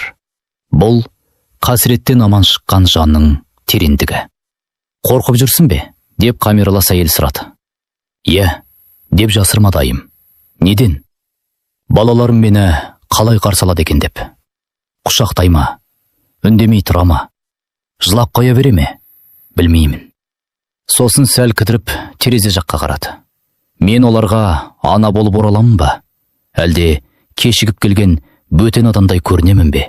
Бұл қасіреттен аман шыққан жанның тереңдігі. Қорқып жүрсің бе? Деп камералас әйел сұрады. Иә, деп жасырмады айым. Неден? Балаларым мені қалай қарсы алады екен деп. Құшақтай ма? Үндемей тұра ма? Жылап қоя бере ме? Білмеймін. Сосын сәл кідіріп терезе жаққа қарады. Мен оларға ана болып ораламын ба? Әлде кешігіп келген бөтен адамдай көрінемін бе?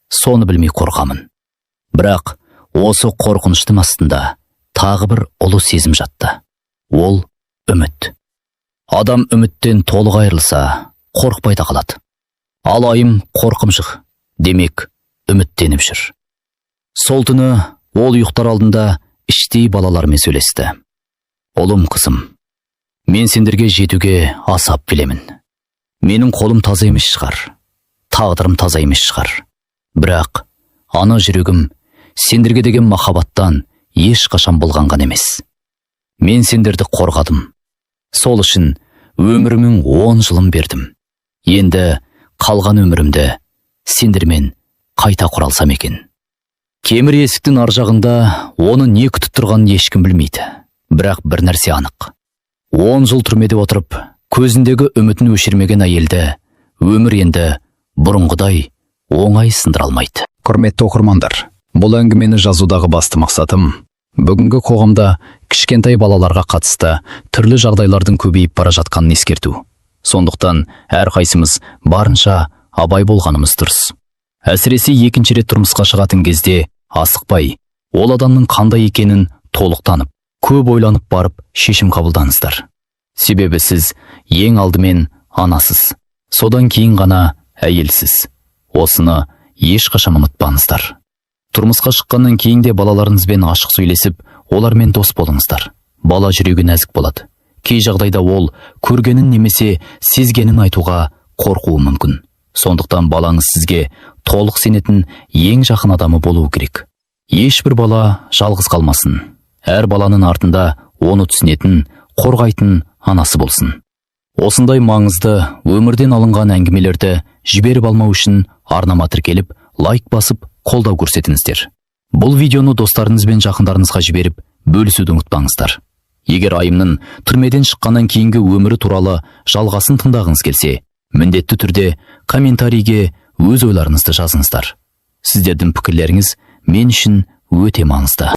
Соны білмей қорқамын. Бірақ осы қорқыныштың астында тағы бір ұлы сезім жатты. Ол үміт. Адам үміттен толық айырылса, қорықпай да қалады. Ал айым қорқымшық, демек үміттеніп жүр. Сол түні ол ұйықтар алдында іштей балаларымен сөйлесті. Ұлым, қызым, мен сендерге жетуге асап келемін. Менің қолым таза емес шығар, тағдырым таза емес шығар. Бірақ ана жүрегім сендерге деген махаббаттан ешқашан болғанған емес. Мен сендерді қорғадым. Сол үшін өмірімнің 10 жылын бердім. Енді қалған өмірімді сендермен қайта құралсам екен. Кемір есіктің ар жағында оны не күтіп тұрғанын ешкім білмейді. Бірақ бір нәрсе анық. 10 жыл түрмеде отырып, көзіндегі үмітін өшірмеген әйелді өмір енді бұрынғыдай оңай сындыра алмайды. Құрметті оқырмандар, бұл әңгімені жазудағы басты мақсатым бүгінгі қоғамда кішкентай балаларға қатысты түрлі жағдайлардың көбейіп бара жатқанын ескерту. Сондықтан әрқайсымыз барынша абай болғанымыз дұрыс. Әсіресе екінші рет тұрмысқа шығатын кезде асықпай, ол адамның қандай екенін толық танып, көп ойланып барып шешім қабылдаңыздар. Себебі сіз ең алдымен анасыз, содан кейін ғана әйелсіз. Осыны ешқашан ұмытпаңыздар. Тұрмысқа шыққаннан кейін де балаларыңызбен ашық сөйлесіп, олармен дос болыңыздар. Бала жүрегі нәзік болады. Кей жағдайда ол көргенін немесе сезгенін айтуға қорқуы мүмкін. Сондықтан балаңыз сізге толық сенетін ең жақын адамы болуы керек. Ешбір бала жалғыз қалмасын. Әр баланың артында оны түсінетін, қорғайтын анасы болсын. Осындай маңызды өмірден алынған әңгімелерді жіберіп алмау үшін арнама тіркеліп, лайк басып, қолдау көрсетіңіздер. Бұл видеоны достарыңыз бен жақындарыңызға жіберіп, бөлісуді ұмытпаңыздар. Егер айымның түрмеден шыққаннан кейінгі өмірі туралы жалғасын тыңдағыңыз келсе, міндетті түрде комментарийге өз ойларыңызды жазыңыздар. Сіздердің пікірлеріңіз мен үшін өте маңызды.